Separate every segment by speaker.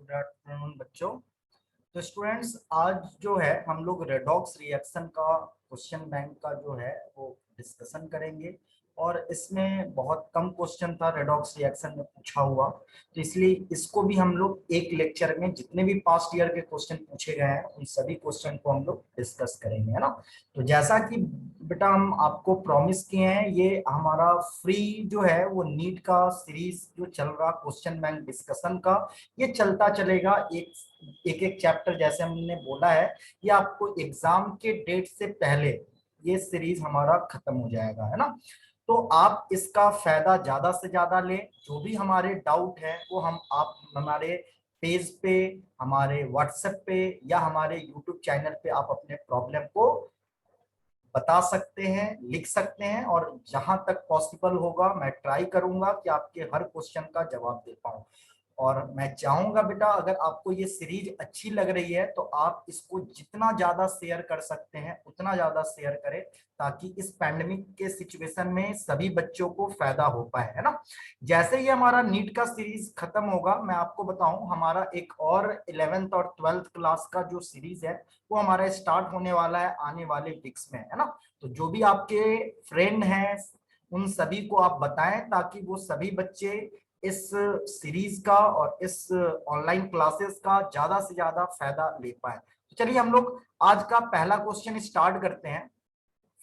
Speaker 1: Good afternoon बच्चों। तो students, आज जो है हम लोग रेडॉक्स रिएक्शन का क्वेश्चन बैंक का जो है वो डिस्कशन करेंगे। और इसमें बहुत कम क्वेश्चन था रेडॉक्स रिएक्शन में पूछा हुआ, तो इसलिए इसको भी हम लोग एक लेक्चर में जितने भी पास्ट ईयर के क्वेश्चन पूछे गए हैं उन सभी क्वेश्चन को हम लोग डिस्कस करेंगे, है ना। तो जैसा कि बेटा हम आपको प्रॉमिस किए हैं, ये हमारा फ्री जो है वो नीट का सीरीज जो चल रहा क्वेश्चन बैंक डिस्कशन का, ये चलता चलेगा। एक एक चैप्टर जैसे हमने बोला है, ये आपको एग्जाम के डेट से पहले ये सीरीज हमारा खत्म हो जाएगा, है ना। तो आप इसका फायदा ज्यादा से ज्यादा लें। जो भी हमारे डाउट है वो आप हमारे पेज पे, हमारे व्हाट्सएप पे या हमारे यूट्यूब चैनल पे आप अपने प्रॉब्लम को बता सकते हैं, लिख सकते हैं, और जहां तक पॉसिबल होगा मैं ट्राई करूंगा कि आपके हर क्वेश्चन का जवाब दे पाऊं। और मैं चाहूंगा बेटा, अगर आपको ये सीरीज अच्छी लग रही है तो आप इसको जितना ज्यादा शेयर कर सकते हैं उतना ज्यादा शेयर करें, ताकि इस पैंडेमिक के सिचुएशन में सभी बच्चों को फायदा हो पाए, है ना। जैसे ही हमारा नीट का सीरीज खत्म होगा, मैं आपको बताऊं हमारा एक और 11th और 12th क्लास का जो सीरीज है वो हमारा स्टार्ट होने वाला है आने वाले वीक्स में, है ना। तो जो भी आपके फ्रेंड हैं उन सभी को आप बताएं, ताकि वो सभी बच्चे इस सीरीज का और इस ऑनलाइन क्लासेस का ज्यादा से ज्यादा फायदा ले पाए। तो चलिए हम लोग आज का पहला क्वेश्चन स्टार्ट करते हैं।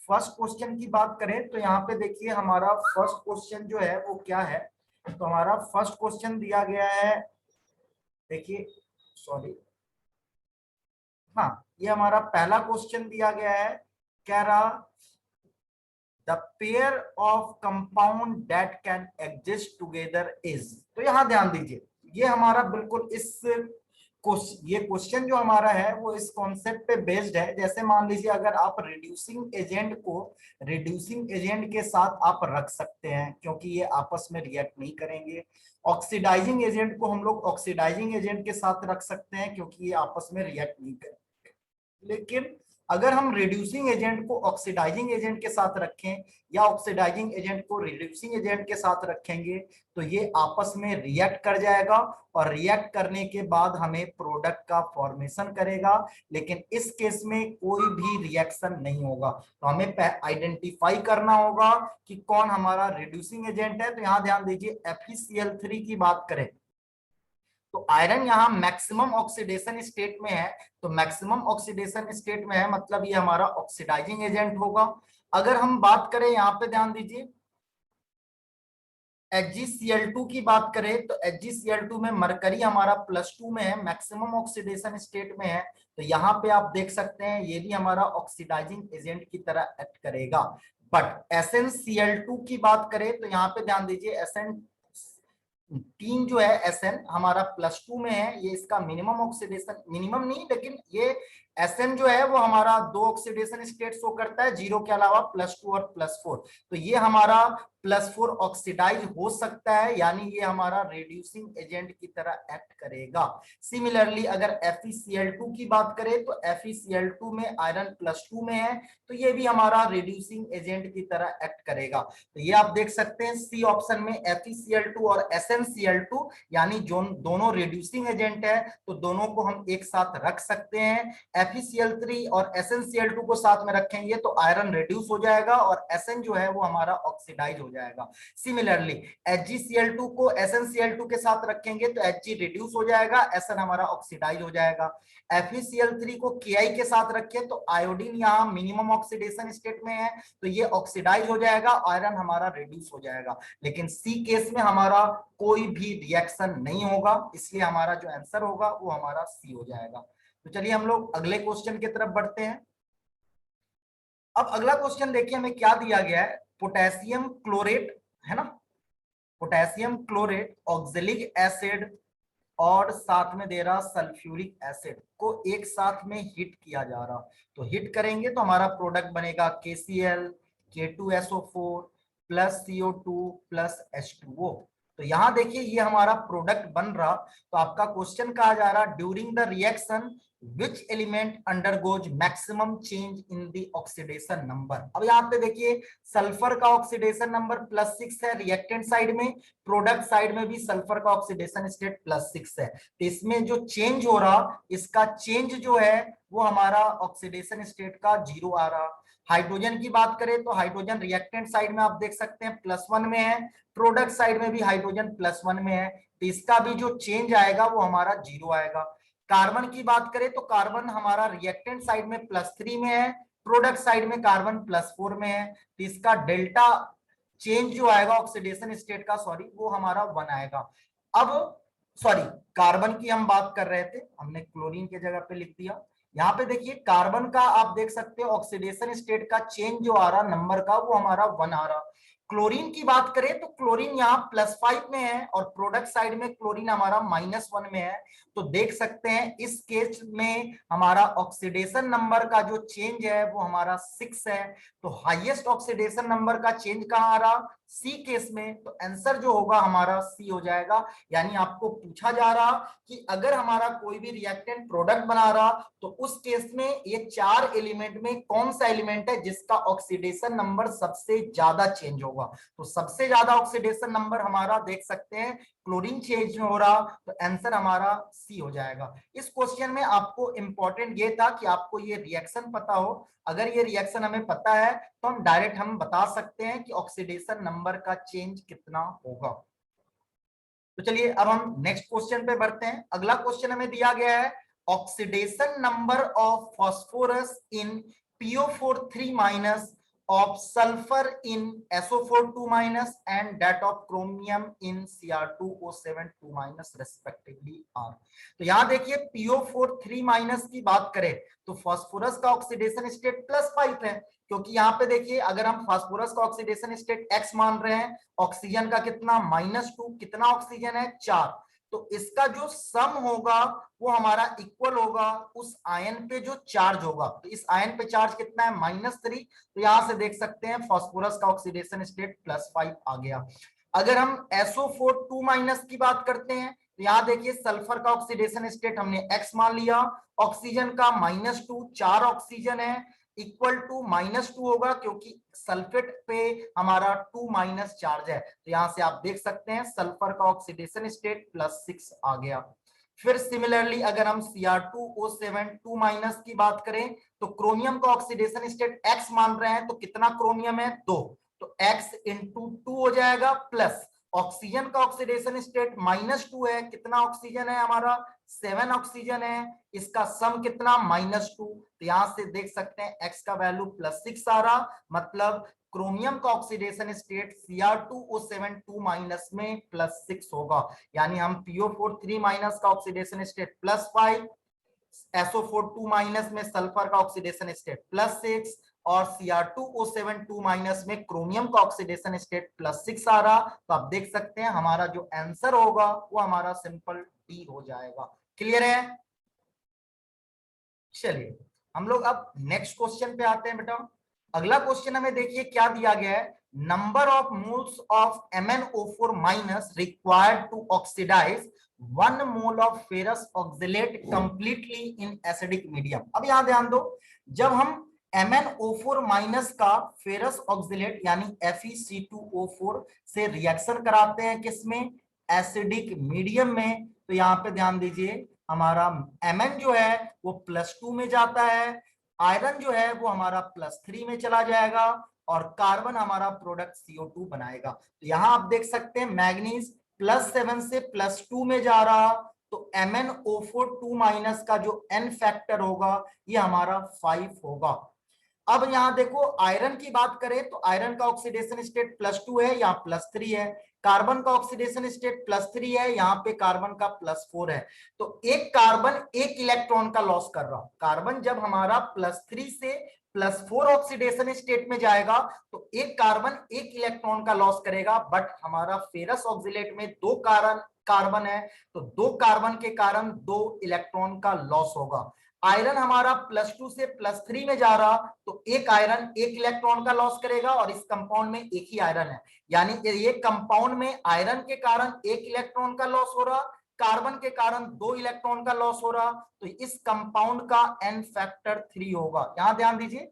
Speaker 1: फर्स्ट क्वेश्चन की बात करें तो यहाँ पे देखिए हमारा फर्स्ट क्वेश्चन जो है वो क्या है। तो हमारा फर्स्ट क्वेश्चन दिया गया है, देखिए, सॉरी, हाँ, ये हमारा पहला क्वेश्चन दिया गया है। कह रहा the pair of compound that can exist together is. तो यहां ध्यान दीजिए, ये हमारा बिल्कुल ये क्वेश्चन जो हमारा है वो इस कॉन्सेप्ट पे बेस्ड है। जैसे मान लीजिए अगर आप रिड्यूसिंग एजेंट को रिड्यूसिंग एजेंट के साथ आप रख सकते हैं, क्योंकि ये आपस में रिएक्ट नहीं करेंगे। ऑक्सीडाइजिंग एजेंट को हम लोग ऑक्सीडाइजिंग एजेंट के साथ रख सकते हैं, क्योंकि ये आपस में रिएक्ट नहीं करेंगे। लेकिन अगर हम रिड्यूसिंग एजेंट को ऑक्सीडाइजिंग एजेंट के साथ रखें या ऑक्सीडाइजिंग एजेंट को रिड्यूसिंग एजेंट के साथ रखेंगे तो ये आपस में रिएक्ट कर जाएगा, और रिएक्ट करने के बाद हमें प्रोडक्ट का फॉर्मेशन करेगा। लेकिन इस केस में कोई भी रिएक्शन नहीं होगा। तो हमें आइडेंटिफाई करना होगा कि कौन हमारा रिड्यूसिंग एजेंट है। तो यहां ध्यान दीजिए, FeCl3 की बात करें तो आयरन यहाँ मैक्सिमम ऑक्सीडेशन स्टेट में है। तो मैक्सिमम ऑक्सीडेशन स्टेट में है मतलब ये हमारा ऑक्सीडाइजिंग एजेंट होगा। अगर हम बात करें, यहाँ पे ध्यान दीजिए, HgCl2 की बात करें तो HgCl2 में मरकरी हमारा +2 में है, मैक्सिमम ऑक्सीडेशन स्टेट में है। तो यहाँ पे आप देख सकते हैं ये भी हमारा ऑक्सीडाइजिंग एजेंट की तरह एक्ट करेगा। बट SnCl2 की बात करें तो यहाँ पे ध्यान दीजिए, तीन जो है Sn हमारा +2 में है, ये इसका मिनिमम ऑक्सीडेशन, मिनिमम नहीं लेकिन ये Sn जो है वो हमारा 2 ऑक्सीडेशन स्टेट शो करता है, 0 के अलावा +2 और +4। तो ये हमारा +4 ऑक्सीडाइज हो सकता है, यानी ये हमारा रिड्यूसिंग एजेंट की तरह एक्ट करेगा। सिमिलरली अगर FeCl2 की बात करें तो FeCl2 में आयरन +2 में है, तो ये भी हमारा रिड्यूसिंग एजेंट की तरह एक्ट करेगा। तो ये आप देख सकते हैं सी ऑप्शन में FeCl2 और SnCl2 यानी जो दोनों रिड्यूसिंग एजेंट है, तो दोनों को हम एक साथ रख सकते हैं। FeCl3 और SnCl2 को साथ में रखेंगे तो आयरन रिड्यूस हो जाएगा और Sn जो है वो हमारा ऑक्सीडाइज हो जाएगा। सिमिलरली HgCl2 को SnCl2 के साथ रखेंगे तो Hg रिड्यूस हो जाएगा, Sn हमारा ऑक्सीडाइज हो जाएगा। FeCl3 को Ki के साथ रखें तो आयोडीन यहाँ मिनिमम ऑक्सीडेशन स्टेट में है, तो ये ऑक्सीडाइज हो जाएगा, आयरन हमारा रिड्यूस हो जाएगा। लेकिन सी केस में हमारा कोई भी रिएक्शन नहीं होगा, इसलिए हमारा जो आंसर होगा वो हमारा सी हो जाएगा। तो चलिए हम लोग अगले क्वेश्चन की तरफ बढ़ते हैं। अब अगला क्वेश्चन देखिए हमें क्या दिया गया है। पोटेशियम क्लोरेट, है ना, पोटेशियम क्लोरेट, ऑक्जेलिक एसिड और साथ में दे रहा सल्फ्यूरिक एसिड को एक साथ में हिट किया जा रहा। तो हिट करेंगे तो हमारा प्रोडक्ट बनेगा KCl K2SO4 plus CO2 plus H2O। तो यहां देखिए ये हमारा प्रोडक्ट बन रहा। तो आपका क्वेश्चन कहा जा रहा, during the reaction which element undergoes maximum change in the oxidation number. अब यहाँ पे देखिए सल्फर का ऑक्सीडेशन नंबर +6 है रिएक्टेंट साइड में, प्रोडक्ट साइड में भी सल्फर का ऑक्सीडेशन स्टेट +6 है। तो इसमें जो चेंज हो रहा, इसका चेंज जो है वो हमारा ऑक्सीडेशन स्टेट का 0 आ रहा। हाइड्रोजन की बात करें तो हाइड्रोजन रिएक्टेंट साइड में आप देख सकते हैं +1 में है, प्रोडक्ट साइड में भी हाइड्रोजन +1 में है, तो इसका भी जो चेंज आएगा वो हमारा 0 आएगा। कार्बन की बात करें तो कार्बन हमारा रिएक्टेंट साइड में +3 में है, प्रोडक्ट साइड में कार्बन +4 में है, तो इसका डेल्टा चेंज जो आएगा ऑक्सीडेशन स्टेट का, सॉरी, वो हमारा 1 आएगा। अब सॉरी, कार्बन की हम बात कर रहे थे, हमने क्लोरीन की जगह पे लिख दिया। यहाँ पे देखिए कार्बन का आप देख सकते हो ऑक्सीडेशन स्टेट का चेंज जो आ रहा नंबर का, वो हमारा 1 आ रहा। क्लोरीन की बात करें तो क्लोरीन यहाँ +5 में है और प्रोडक्ट साइड में क्लोरीन हमारा -1 में है। तो देख सकते हैं इस केस में हमारा ऑक्सीडेशन नंबर का जो चेंज है वो हमारा 6 है। तो हाईएस्ट ऑक्सीडेशन नंबर का चेंज कहाँ आ रहा, सी केस में। तो आंसर जो होगा हमारा सी हो जाएगा। यानी आपको पूछा जा रहा कि अगर हमारा कोई भी रिएक्टेंट प्रोडक्ट बना रहा तो उस केस में ये 4 एलिमेंट में कौन सा एलिमेंट है जिसका ऑक्सीडेशन नंबर सबसे ज्यादा चेंज होगा। तो सबसे ज्यादा ऑक्सीडेशन नंबर हमारा देख सकते हैं क्लोरीन चेंज हो रहा, तो आंसर हमारा सी हो जाएगा। इस क्वेश्चन में आपको इंपॉर्टेंट ये था कि आपको ये रिएक्शन पता हो। अगर ये रिएक्शन हमें पता है तो हम डायरेक्ट हम बता सकते हैं कि ऑक्सीडेशन नंबर का चेंज कितना होगा। तो चलिए अब हम नेक्स्ट क्वेश्चन पे बढ़ते हैं। अगला क्वेश्चन हमें दिया गया है oxidation number of phosphorus in PO4 3- of sulfur in SO4 2- and that of chromium in Cr2O7 2- respectively are। तो यहां देखिए PO4 3- की बात करें तो फास्फोरस का ऑक्सीडेशन स्टेट +5 है, क्योंकि यहाँ पे देखिए अगर हम फास्फोरस का ऑक्सीडेशन स्टेट X मान रहे हैं, ऑक्सीजन का कितना -2, कितना ऑक्सीजन है 4, तो इसका जो सम होगा वो हमारा इक्वल होगा उस आयन पे जो चार्ज होगा। तो इस आयन पे चार्ज कितना है -3, तो यहां से देख सकते हैं फास्फोरस का ऑक्सीडेशन स्टेट +5 आ गया। अगर हम SO4 2- की बात करते हैं तो यहां देखिए सल्फर का ऑक्सीडेशन स्टेट हमने X मान लिया, ऑक्सीजन का -2, 4 ऑक्सीजन है, इक्वल टू -2 होगा क्योंकि सल्फेट पे हमारा 2- चार्ज है। तो यहां से आप देख सकते हैं सल्फर का ऑक्सीडेशन स्टेट +6 आ गया। फिर सिमिलरली अगर हम Cr2O7 2- की बात करें तो क्रोमियम का ऑक्सीडेशन स्टेट X मान रहे हैं, तो कितना क्रोमियम है 2, तो X इंटू 2 हो जाएगा, प्लस ऑक्सीजन का ऑक्सीडेशन स्टेट -2 है, कितना ऑक्सीजन है हमारा 7 ऑक्सीजन है, इसका सम कितना -2। तो यहां से देख सकते हैं X का वैल्यू +6 आ रहा, मतलब क्रोमियम का ऑक्सीडेशन स्टेट Cr2O7 2- में +6 होगा। यानी हम PO4 3- का ऑक्सीडेशन स्टेट +5, SO4 2- में सल्फर का ऑक्सीडेशन स्टेट +6 और Cr2O7 2- में क्रोमियम का ऑक्सीडेशन स्टेट +6 आ रहा। तो आप देख सकते हैं हमारा जो आंसर होगा वो हमारा सिंपल डी हो जाएगा। क्लियर है? चलिए हम लोग अब नेक्स्ट क्वेश्चन पे आते हैं बेटा। अगला क्वेश्चन हमें देखिए क्या दिया गया है, number of moles of MnO4- required to oxidize 1 mole of ferrous oxalate completely in acidic medium. अब यहां ध्यान दो, जब हम MnO4- का फेरस ऑक्सिलेट यानी FeC2O4 से रिएक्शन कराते हैं किसमें, एसिडिक मीडियम में, तो यहाँ पे ध्यान दीजिए हमारा Mn जो है वो +2 में जाता है, आयरन जो है वो हमारा +3 में चला जाएगा और कार्बन हमारा प्रोडक्ट CO2 बनाएगा। तो यहां आप देख सकते हैं मैग्नीज +7 से +2 में जा रहा, तो MnO4 2- का जो N फैक्टर होगा ये हमारा 5 होगा। अब यहां देखो आयरन की बात करें तो आयरन का ऑक्सीडेशन स्टेट +2 है, यहाँ +3 है, कार्बन का ऑक्सीडेशन स्टेट +3 है, यहाँ पे कार्बन का +4 है। तो एक कार्बन एक इलेक्ट्रॉन का लॉस कर रहा, कार्बन जब हमारा +3 से +4 ऑक्सीडेशन स्टेट में जाएगा तो एक कार्बन एक इलेक्ट्रॉन का लॉस करेगा, बट हमारा फेरस ऑक्सिलेट में 2 कार्बन है, तो 2 कार्बन के कारण 2 इलेक्ट्रॉन का लॉस होगा। आयरन हमारा +2 से +3 में जा रहा, तो एक आयरन एक इलेक्ट्रॉन का लॉस करेगा और इस कंपाउंड में एक ही आयरन है, यानी ये कंपाउंड में आयरन के कारण एक इलेक्ट्रॉन का लॉस हो रहा, कार्बन के कारण 2 इलेक्ट्रॉन का लॉस हो रहा, तो इस कंपाउंड का n फैक्टर 3 होगा। यहां ध्यान दीजिए,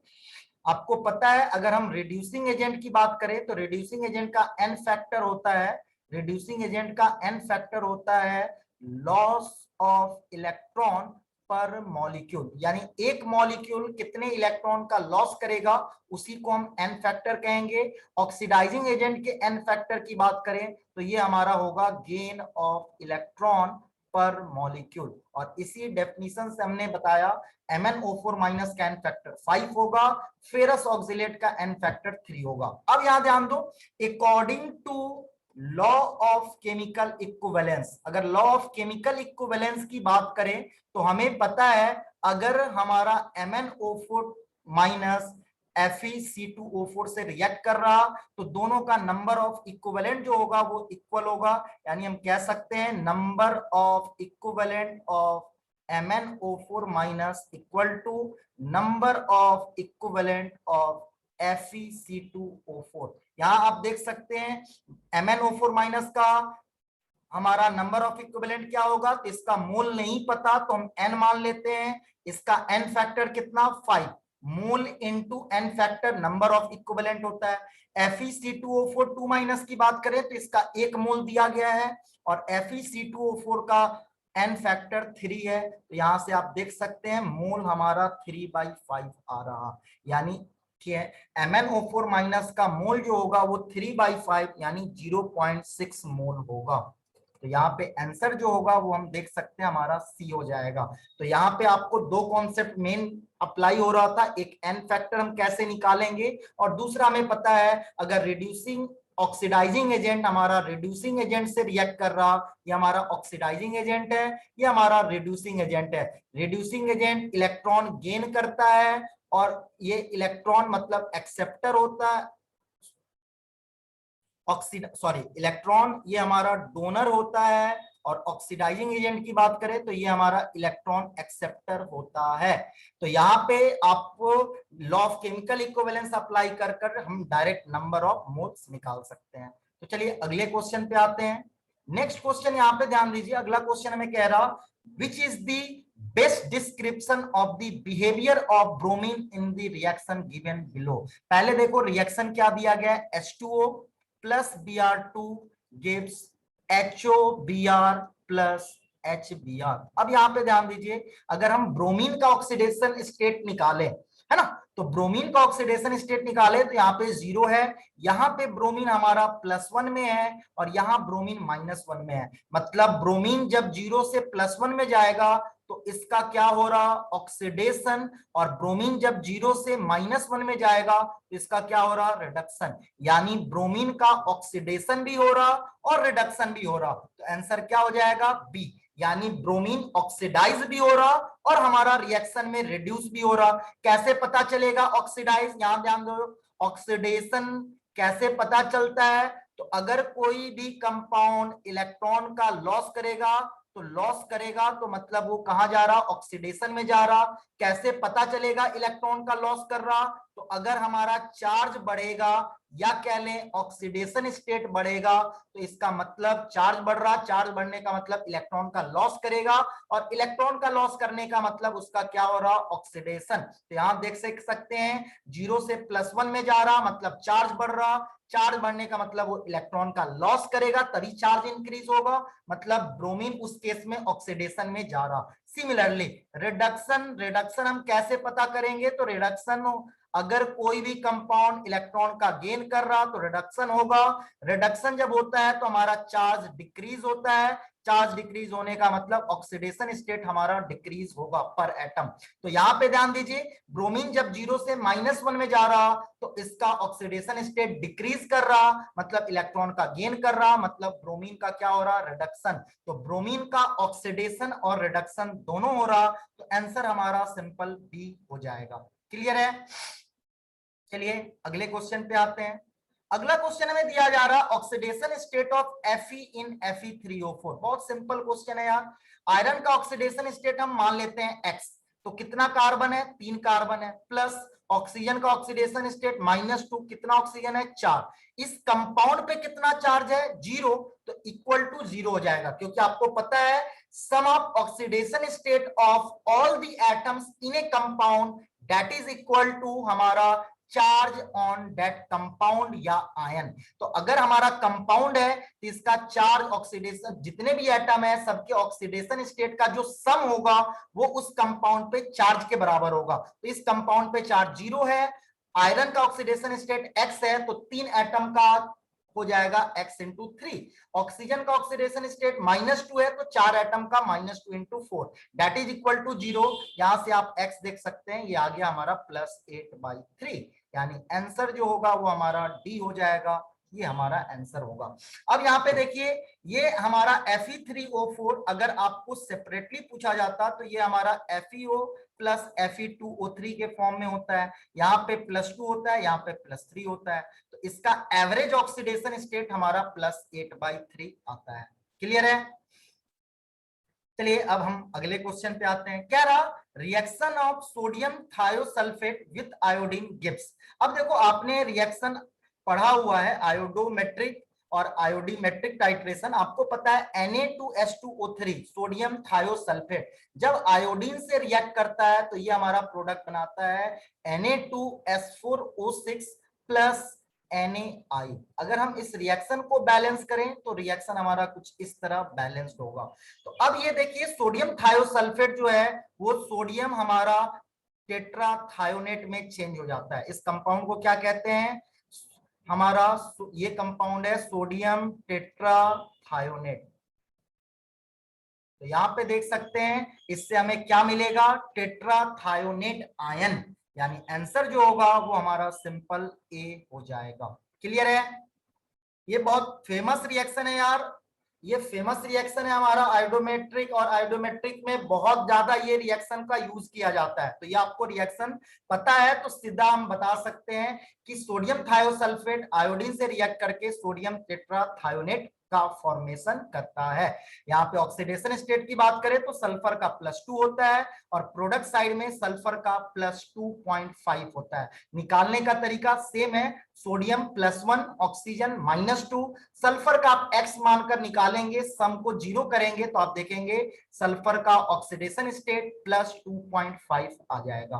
Speaker 1: आपको पता है अगर हम रिड्यूसिंग एजेंट की बात करें तो रिड्यूसिंग एजेंट का n फैक्टर होता है, रिड्यूसिंग एजेंट का n फैक्टर होता है लॉस ऑफ इलेक्ट्रॉन पर मॉलिक्यूल, यानी एक मॉलिक्यूल कितने इलेक्ट्रॉन का लॉस करेगा उसी को हम n फैक्टर कहेंगे। ऑक्सीडाइजिंग एजेंट के n फैक्टर की बात करें तो ये हमारा होगा गेन ऑफ इलेक्ट्रॉन पर मॉलिक्यूल, और इसी डेफिनेशन से हमने बताया MnO4 माइनस का n फैक्टर 5 होगा, फेरस ऑक्सिलेट का n फैक्टर 3 होगा। अब यहां ध्यान दो, according to law of chemical equivalence, अगर लॉ ऑफ केमिकल इक्विवेलेंस की बात करें तो हमें पता है अगर हमारा MnO4 माइनस FeC2O4 से रिएक्ट कर रहा तो दोनों का नंबर ऑफ इक्विवेलेंट जो होगा वो इक्वल होगा, यानी हम कह सकते हैं number of equivalent of MnO4 minus equal to number of equivalent of FeC2O4। यहां आप देख सकते हैं MnO4 माइनस का हमारा नंबर ऑफ इक्विवेलेंट क्या होगा, तो इसका मोल नहीं पता तो हम n मान लेते हैं, इसका n फैक्टर कितना 5, mole into n factor number of equivalent होता है। FeC2O4 2 माइनस की बात करें तो इसका 1 मोल दिया गया है और FeC2O4 का n फैक्टर 3 है, तो यहां से आप देख सकते हैं मोल हमारा 3/5 आ रहा, यानी MnO4 माइनस का मोल जो होगा वो 3/5 यानी 0.6 मोल होगा। तो यहाँ पे आंसर जो होगा वो हम देख सकते हैं हमारा सी हो जाएगा। तो यहाँ पे आपको दो कॉन्सेप्ट मेन अप्लाई हो रहा था, एक एन फैक्टर हम कैसे निकालेंगे और दूसरा हमें पता है अगर रिड्यूसिंग ऑक्सीडाइजिंग एजेंट हमारा रिड्यूसिंग एजेंट से रिएक्ट कर रहा, ये हमारा ऑक्सीडाइजिंग एजेंट है, ये हमारा रिड्यूसिंग एजेंट है। रिड्यूसिंग एजेंट इलेक्ट्रॉन गेन करता है और ये इलेक्ट्रॉन मतलब एक्सेप्टर होता है, इलेक्ट्रॉन ये हमारा डोनर होता है, और ऑक्सीडाइजिंग एजेंट की बात करें तो ये हमारा इलेक्ट्रॉन एक्सेप्टर होता है। तो यहाँ पे आपको law of chemical equivalence apply कर कर हम डायरेक्ट नंबर ऑफ मोल्स निकाल सकते हैं। तो चलिए अगले क्वेश्चन पे आते हैं। नेक्स्ट क्वेश्चन यहाँ पे ध्यान दीजिए, अगला क्वेश्चन हमें कह रहा which is the best description of the behaviour of bromine in the reaction given below. पहले देखो रिएक्शन क्या दिया गया है, H2O plus Br2 gives HOBr plus HBr। अब यहाँ पे ध्यान दीजिए, अगर हम ब्रोमीन का ऑक्सीडेशन स्टेट निकालें, है ना, तो ब्रोमीन का ऑक्सीडेशन स्टेट निकाले तो यहाँ पे 0 है, यहाँ पे ब्रोमीन हमारा +1 में है और यहाँ ब्रोमीन -1 में है। मतलब ब्रोमीन जब 0 से +1 में जाएगा तो इसका क्या हो रहा ऑक्सीडेशन, और ब्रोमीन जब 0 से -1 में जाएगा तो इसका क्या हो रहा रिडक्शन, यानी ब्रोमीन का ऑक्सीडेशन भी हो रहा और रिडक्शन भी हो रहा। तो आंसर क्या हो जाएगा बी, यानी ब्रोमीन ऑक्सीडाइज भी हो रहा और हमारा रिएक्शन में रिड्यूस भी हो रहा। कैसे पता चलेगा ऑक्सीडाइज, यहां ध्यान दो, ऑक्सीडेशन कैसे पता चलता है, तो अगर कोई भी कंपाउंड इलेक्ट्रॉन का लॉस करेगा तो लॉस करेगा तो मतलब वो कहां जा रहा ऑक्सीडेशन में जा रहा। कैसे पता चलेगा इलेक्ट्रॉन का लॉस कर रहा, तो अगर हमारा चार्ज बढ़ेगा या कह लें ऑक्सीडेशन स्टेट बढ़ेगा तो इसका मतलब चार्ज बढ़ रहा, चार्ज बढ़ने का मतलब इलेक्ट्रॉन का लॉस करेगा और इलेक्ट्रॉन का लॉस करने का मतलब उसका क्या हो रहा ऑक्सीडेशन। तो यहां देख सकते हैं 0 से +1 में जा रहा मतलब चार्ज बढ़ रहा, चार्ज बढ़ने का मतलब वो इलेक्ट्रॉन का लॉस करेगा तभी चार्ज इंक्रीज होगा, मतलब ब्रोमीन उस केस में ऑक्सीडेशन में जा रहा। सिमिलरली रिडक्शन हम कैसे पता करेंगे, तो रिडक्शन अगर कोई भी कंपाउंड इलेक्ट्रॉन का गेन कर रहा तो रिडक्शन होगा, रिडक्शन जब होता है तो हमारा चार्ज डिक्रीज होता है, चार्ज डिक्रीज होने का मतलब ऑक्सीडेशन स्टेट हमारा डिक्रीज होगा पर एटम। तो यहां पे ध्यान दीजिए ब्रोमीन जब 0 से -1 में जा रहा तो इसका ऑक्सीडेशन स्टेट डिक्रीज कर रहा मतलब इलेक्ट्रॉन का गेन कर रहा, मतलब ब्रोमीन का क्या हो रहा रिडक्शन। तो ब्रोमीन का ऑक्सीडेशन और रिडक्शन दोनों हो रहा, तो आंसर हमारा सिंपल बी हो जाएगा। क्लियर है। चलिए अगले क्वेश्चन पे आते हैं। अगला क्वेश्चन हमें दिया जा रहा oxidation state of Fe in Fe3O4। बहुत सिंपल क्वेश्चन है यार। आयरन का ऑक्सीडेशन स्टेट हम मान लेते हैं X, तो कितना कार्बन है 3 कार्बन है, प्लस ऑक्सीजन का ऑक्सीडेशन स्टेट -2, कितना ऑक्सीजन है 4। इस कंपाउंड पे कितना चार्ज है 0, तो इक्वल टू 0 हो जाएगा, क्योंकि आपको पता है sum of oxidation state of all the atoms in a compound that is equal to हमारा चार्ज ऑन दैट कंपाउंड या आयन। तो अगर हमारा कंपाउंड है तो इसका चार्ज ऑक्सीडेशन, जितने भी एटम है सबके ऑक्सीडेशन स्टेट का जो सम होगा वो उस कंपाउंड पे चार्ज के बराबर होगा। तो इस कंपाउंड पे चार्ज 0 है, आयरन का ऑक्सीडेशन स्टेट x है, तो 3 एटम का हो जाएगा x इंटू 3। ऑक्सीजन का ऑक्सीडेशन स्टेट -2 है, तो 4 एटम का -2 into 4 that is equal to 0। यहां से आप x देख सकते हैं, ये आ गया हमारा +8/3, यानी आंसर जो होगा वो हमारा डी हो जाएगा, ये हमारा आंसर होगा। अब यहाँ पे देखिए, ये हमारा Fe3O4 अगर आपको सेपरेटली पूछा जाता तो ये हमारा FeO प्लस Fe2O3 के फॉर्म में होता है, यहाँ पे +2 होता है, यहाँ पे +3 होता है, तो इसका एवरेज ऑक्सीडेशन स्टेट हमारा +8/3 आता है। क्लियर है? चलिए अब हम अगले क्वेश्चन पे आते हैं। क्या रहा, reaction of sodium thiosulphate with iodine gives. अब देखो आपने रिएक्शन पढ़ा हुआ है, आयोडोमेट्रिक और आयोडीमेट्रिक टाइट्रेशन। आपको पता है Na2H2O3 सोडियम थायोसल्फेट जब आयोडीन से रिएक्ट करता है तो ये हमारा प्रोडक्ट बनाता है Na2S4O6 प्लस NaI। अगर हम इस रिएक्शन को बैलेंस करें तो रिएक्शन हमारा कुछ इस तरह बैलेंस्ड होगा। तो अब ये देखिए, सोडियम थायोसल्फेट जो है वो सोडियम हमारा टेट्राथायोनेट में चेंज हो जाता है। इस कंपाउंड को क्या कहते हैं, हमारा ये कंपाउंड है सोडियम टेट्राथायोनेट। तो यहां पे देख सकते हैं, इससे हमें क्या मिलेगा, टेट्राथायोनेट आयन, यानी आंसर जो होगा वो हमारा सिंपल ए हो जाएगा। क्लियर है? ये बहुत फेमस रिएक्शन है यार, ये फेमस रिएक्शन है हमारा आयोडोमेट्रिक, और आयोडोमेट्रिक में बहुत ज्यादा ये रिएक्शन का यूज किया जाता है। तो ये आपको रिएक्शन पता है तो सीधा हम बता सकते हैं कि सोडियम थायोसल्फेट आयोडीन से रिएक्ट करके सोडियम टेट्राथायोनेट का फॉर्मेशन करता है। यहाँ पे ऑक्सीडेशन स्टेट की बात करें तो सल्फर का +2 होता है और प्रोडक्ट साइड में सल्फर का +2.5 होता है। निकालने का तरीका सेम है, सोडियम +1 ऑक्सीजन -2, सल्फर का आप x मानकर निकालेंगे, सम को 0 करेंगे तो आप देखेंगे सल्फर का ऑक्सीडेशन स्टेट +2.5 आ जाएगा।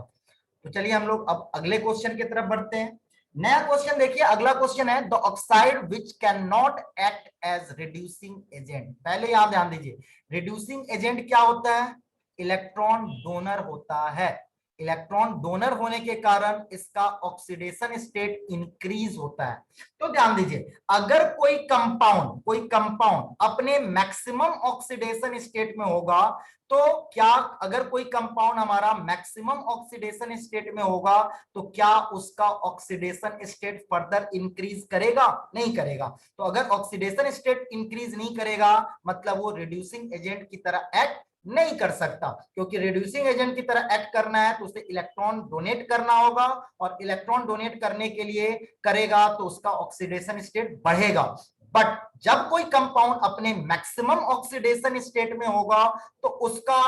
Speaker 1: तो चलिए हम लोग अब अगले क्वेश्चन की तरफ बढ़ते हैं। नया क्वेश्चन देखिए, अगला क्वेश्चन है the oxide which can not act as reducing agent. पहले यहां ध्यान दीजिए, रिड्यूसिंग एजेंट क्या होता है, इलेक्ट्रॉन डोनर होता है। इलेक्ट्रॉन डोनर होने के कारण इसका ऑक्सीडेशन स्टेट इंक्रीज होता है। तो ध्यान दीजिए, अगर कोई कंपाउंड अपने मैक्सिमम ऑक्सीडेशन स्टेट में होगा, तो क्या अगर कोई कंपाउंड हमारा मैक्सिमम ऑक्सीडेशन स्टेट में होगा तो क्या उसका ऑक्सीडेशन स्टेट फर्दर इंक्रीज करेगा? नहीं करेगा। तो अगर ऑक्सीडेशन स्टेट इंक्रीज नहीं करेगा मतलब वो रिड्यूसिंग एजेंट की तरह एक्ट नहीं कर सकता, क्योंकि रिड्यूसिंग एजेंट की तरह एक्ट करना है तो उसे इलेक्ट्रॉन डोनेट करना होगा, और इलेक्ट्रॉन डोनेट करने के लिए करेगा तो उसका ऑक्सीडेशन स्टेट बढ़ेगा। बट जब कोई कंपाउंड अपने मैक्सिमम ऑक्सीडेशन स्टेट में होगा तो उसका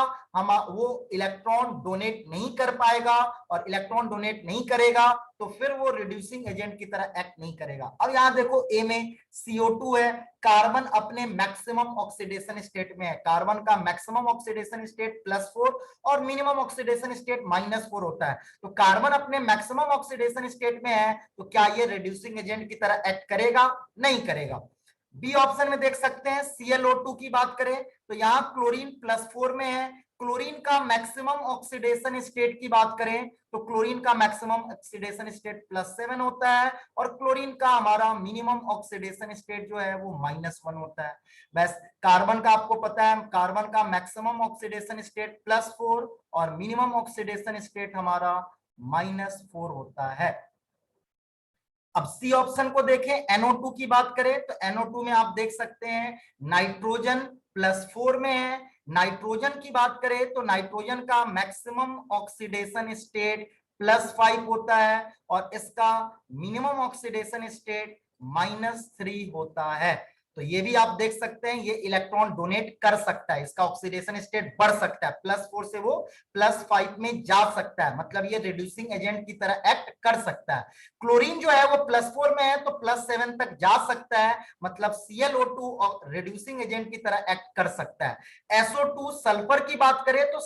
Speaker 1: वो इलेक्ट्रॉन डोनेट नहीं कर पाएगा, और इलेक्ट्रॉन डोनेट नहीं करेगा तो फिर वो रिड्यूसिंग एजेंट की तरह एक्ट नहीं करेगा। अब यहां देखो, ए में CO2 है, कार्बन अपने मैक्सिमम ऑक्सीडेशन स्टेट में है, कार्बन का मैक्सिमम ऑक्सीडेशन स्टेट +4 और मिनिमम ऑक्सीडेशन स्टेट -4 होता है। तो कार्बन अपने मैक्सिमम ऑक्सीडेशन स्टेट में है तो क्या ये रिड्यूसिंग एजेंट की तरह एक्ट करेगा? नहीं करेगा। बी ऑप्शन में देख सकते हैं, ClO2 की बात करें तो यहाँ क्लोरीन +4 में है, क्लोरीन का मैक्सिमम ऑक्सीडेशन स्टेट की बात करें तो क्लोरीन का मैक्सिमम ऑक्सीडेशन स्टेट +7 होता है, और क्लोरीन का हमारा मिनिमम ऑक्सीडेशन स्टेट जो है वो -1 होता है। बस कार्बन का आपको पता है, कार्बन का मैक्सिमम ऑक्सीडेशन स्टेट +4 और मिनिमम ऑक्सीडेशन स्टेट हमारा -4 होता है। अब सी ऑप्शन को देखें, NO2 की बात करें तो NO2 में आप देख सकते हैं नाइट्रोजन +4 में है। नाइट्रोजन की बात करें तो नाइट्रोजन का मैक्सिमम ऑक्सीडेशन स्टेट +5 होता है और इसका मिनिमम ऑक्सीडेशन स्टेट -3 होता है। तो ये भी आप देख सकते हैं, ये इलेक्ट्रॉन डोनेट कर सकता है, इसका ऑक्सीडेशन स्टेट बढ़ सकता है, +4 से वो +5 में जा सकता है, मतलब ये रिड्यूसिंग एजेंट की तरह एक्ट कर सकता है। क्लोरीन जो है वो +4 में है तो +7 तक जा सकता है, मतलब ClO2 और रिड्यूसिंग एजेंट की तरह एक्ट कर सकता है। SO2 सल्फर की बात करें तो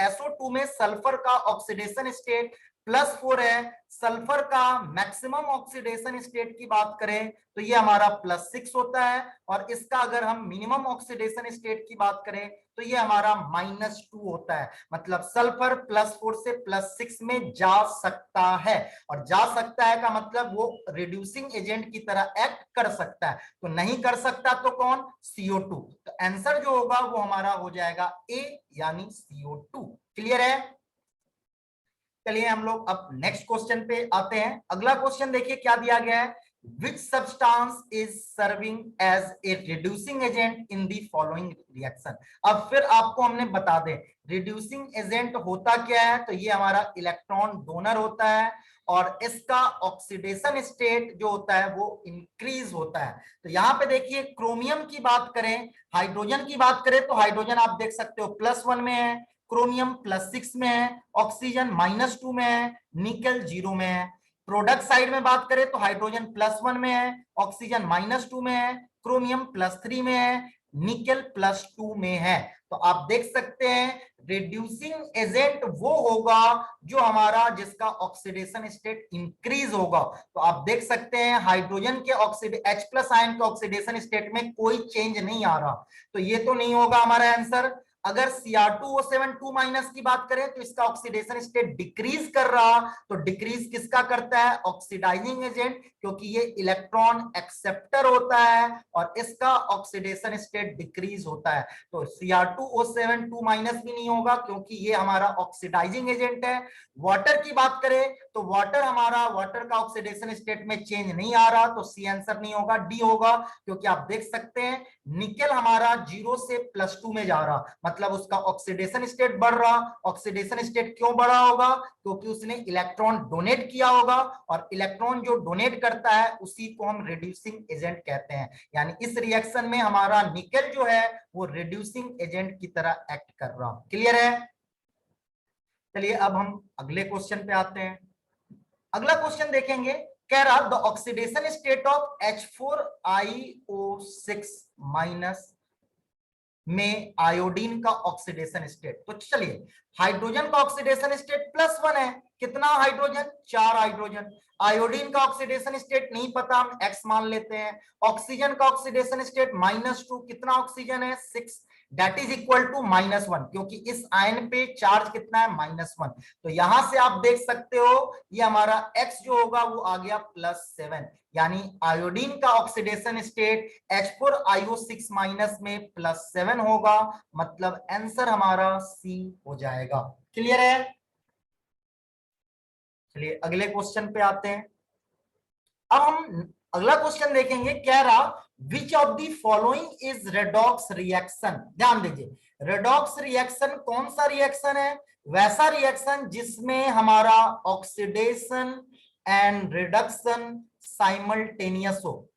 Speaker 1: SO2 में सल्फर का ऑक्सीडेशन स्टेट +4 है। सल्फर का मैक्सिमम ऑक्सीडेशन स्टेट की बात करें तो ये हमारा +6 होता है, और इसका अगर हम मिनिमम ऑक्सीडेशन स्टेट की बात करें तो ये हमारा -2 होता है, मतलब सल्फर +4 से +6 में जा सकता है। और जा सकता है का मतलब वो रिड्यूसिंग एजेंट की तरह एक्ट कर सकता है, तो नहीं कर सकता तो कौन? CO2। तो आंसर जो होगा वो हमारा हो जाएगा ए, यानी CO2। क्लियर है? चलिए हम लोग अब नेक्स्ट क्वेश्चन पे आते हैं। अगला क्वेश्चन देखिए क्या दिया गया है, which substance is serving as a reducing agent in the following reaction। अब फिर आपको हमने बता दें रिड्यूसिंग एजेंट होता क्या है, तो ये हमारा इलेक्ट्रॉन डोनर होता है, और इसका ऑक्सीडेशन स्टेट जो होता है वो इंक्रीज होता है। तो यहाँ पे देखिए क्रोमियम की बात करें, हाइड्रोजन की बात करें तो हाइड्रोजन आप देख सकते हो +1 में है, क्रोमियम +6 में है, ऑक्सीजन -2 में है, निकल 0 में है। प्रोडक्ट साइड में बात करें तो हाइड्रोजन +1 में है, ऑक्सीजन -2 में है, क्रोमियम +3 में है, निकल +2 में है। तो आप देख सकते हैं रिड्यूसिंग एजेंट वो होगा जो हमारा जिसका ऑक्सीडेशन स्टेट इंक्रीज होगा। तो आप देख सकते हैं हाइड्रोजन के H+ आयन के ऑक्सीडेशन स्टेट में कोई चेंज नहीं आ रहा, तो ये तो नहीं होगा हमारा आंसर। अगर Cr2O7 2- की बात करें तो इसका ऑक्सीडेशन स्टेट डिक्रीज कर रहा, तो डिक्रीज किसका करता है? ऑक्सीडाइजिंग एजेंट, क्योंकि ये इलेक्ट्रॉन एक्सेप्टर होता है और इसका ऑक्सीडेशन स्टेट डिक्रीज होता है। तो Cr2O7 2- भी नहीं होगा क्योंकि ये हमारा ऑक्सीडाइजिंग एजेंट है। वाटर की बात करें तो वाटर का ऑक्सीडेशन स्टेट में चेंज नहीं आ रहा, तो सी आंसर नहीं होगा, डी होगा, क्योंकि आप देख सकते हैं निकल हमारा 0 से +2 में जा रहा, मतलब उसका ऑक्सीडेशन स्टेट बढ़ रहा। ऑक्सीडेशन स्टेट क्यों बढ़ा होगा? क्योंकि उसने इलेक्ट्रॉन डोनेट किया होगा, और इलेक्ट्रॉन जो डोनेट करता है उसी को हम रिड्यूसिंग एजेंट कहते हैं। यानी इस रिएक्शन में हमारा निकल जो है वो रिड्यूसिंग एजेंट की तरह एक्ट कर रहा। क्लियर है? चलिए अब हम अगले क्वेश्चन पे आते हैं। अगला क्वेश्चन देखेंगे, कह रहा the oxidation state of H4IO6- में आयोडीन का ऑक्सीडेशन स्टेट। तो चलिए हाइड्रोजन का ऑक्सीडेशन स्टेट +1 है, कितना हाइड्रोजन? 4 हाइड्रोजन। आयोडीन का ऑक्सीडेशन स्टेट नहीं पता, हम X मान लेते हैं। ऑक्सीजन का ऑक्सीडेशन स्टेट -2, कितना ऑक्सीजन है? 6, दैट इज इक्वल टू -1, क्योंकि इस आयन पे चार्ज कितना है? -1। तो यहां से आप देख सकते हो ये हमारा X जो होगा वो आ गया +7, यानी आयोडीन का ऑक्सीडेशन स्टेट H4IO6- में +7 होगा, मतलब आंसर हमारा सी हो जाएगा। क्लियर है? चलिए अगले क्वेश्चन पे आते हैं। अब हम अगला क्वेश्चन देखेंगे, कह रहा which of the following is redox reaction. ध्यान दीजिए, रेडॉक्स रिएक्शन कौन सा रिएक्शन है? वैसा रिएक्शन जिसमें हमारा ऑक्सीडेशन एंड रिडक्शन साइमल्टेनियस हो।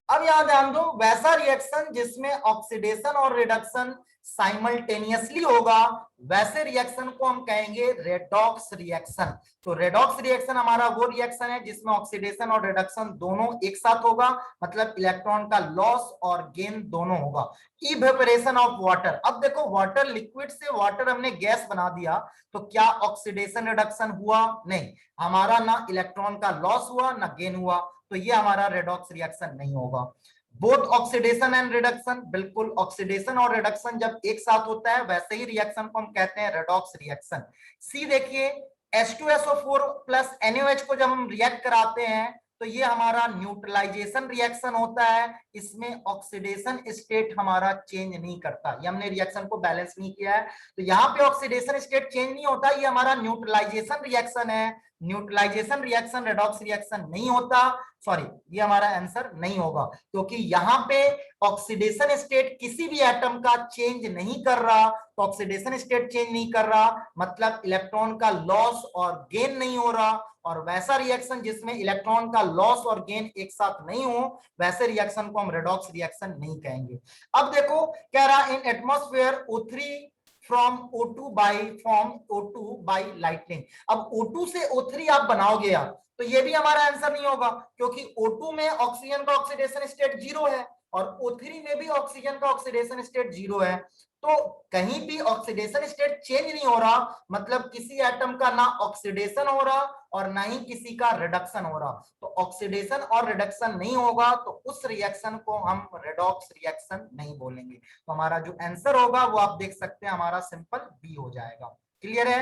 Speaker 1: अब यहां ध्यान दो, वैसा रिएक्शन जिसमें ऑक्सीडेशन और रिडक्शन साइमल्टेनियसली होगा, वैसे रिएक्शन को हम कहेंगे रेडॉक्स रिएक्शन। तो रेडॉक्स रिएक्शन हमारा वो रिएक्शन है जिसमें ऑक्सीडेशन और रिडक्शन दोनों एक साथ होगा, मतलब इलेक्ट्रॉन का लॉस और गेन दोनों होगा। इवेपोरेशन ऑफ वाटर, अब देखो वाटर लिक्विड से वाटर हमने गैस बना दिया, तो क्या ऑक्सीडेशन रिडक्शन हुआ? नहीं, हमारा ना इलेक्ट्रॉन का लॉस हुआ ना गेन हुआ, तो ये हमारा रेडॉक्स रिएक्शन नहीं होगा। बोथ ऑक्सीडेशन एंड रिडक्शन, बिल्कुल ऑक्सीडेशन और रिडक्शन जब एक साथ होता है वैसे ही रिएक्शन को हम कहते हैं रेडॉक्स रिएक्शन। सी देखिए, H2SO4 प्लस NaOH को जब हम रिएक्ट कराते हैं तो ये हमारा न्यूट्रलाइजेशन रिएक्शन होता है, इसमें ऑक्सीडेशन स्टेट हमारा चेंज नहीं करता, ये हमने रिएक्शन को बैलेंस नहीं किया है, तो यहाँ पे ऑक्सीडेशन स्टेट चेंज नहीं होता, ये हमारा न्यूट्रलाइजेशन रिएक्शन है। न्यूट्रलाइजेशन रिएक्शन रेडॉक्स रिएक्शन नहीं होता, सॉरी ये हमारा आंसर नहीं होगा, क्योंकि यहाँ पे ऑक्सीडेशन स्टेट किसी भी एटम का चेंज नहीं कर रहा। तो ऑक्सीडेशन स्टेट चेंज नहीं कर रहा मतलब इलेक्ट्रॉन का लॉस और गेन नहीं हो रहा, और वैसा रिएक्शन जिसमें इलेक्ट्रॉन का लॉस और गेन एक साथ नहीं हो, वैसे रिएक्शन को हम रेडॉक्स रिएक्शन नहीं कहेंगे। अब देखो कह रहा इन atmosphere O3 from O2 by form O2 by lightning. अब O2 से O3 आप बनाओगे यार, तो ये भी हमारा आंसर नहीं होगा, क्योंकि O2 में ऑक्सीजन का ऑक्सीडेशन स्टेट 0 है और O3 में भी ऑक्सीजन का ऑक्सीडेशन स्टेट 0 है। तो कहीं भी ऑक्सीडेशन स्टेट चेंज नहीं हो रहा, मतलब किसी एटम का ना ऑक्सीडेशन हो रहा और ना ही किसी का रिडक्शन हो रहा। तो ऑक्सीडेशन और रिडक्शन नहीं होगा तो उस रिएक्शन को हम रेडॉक्स रिएक्शन नहीं बोलेंगे। तो हमारा जो आंसर होगा वो आप देख सकते हैं, हमारा सिंपल बी हो जाएगा। क्लियर है?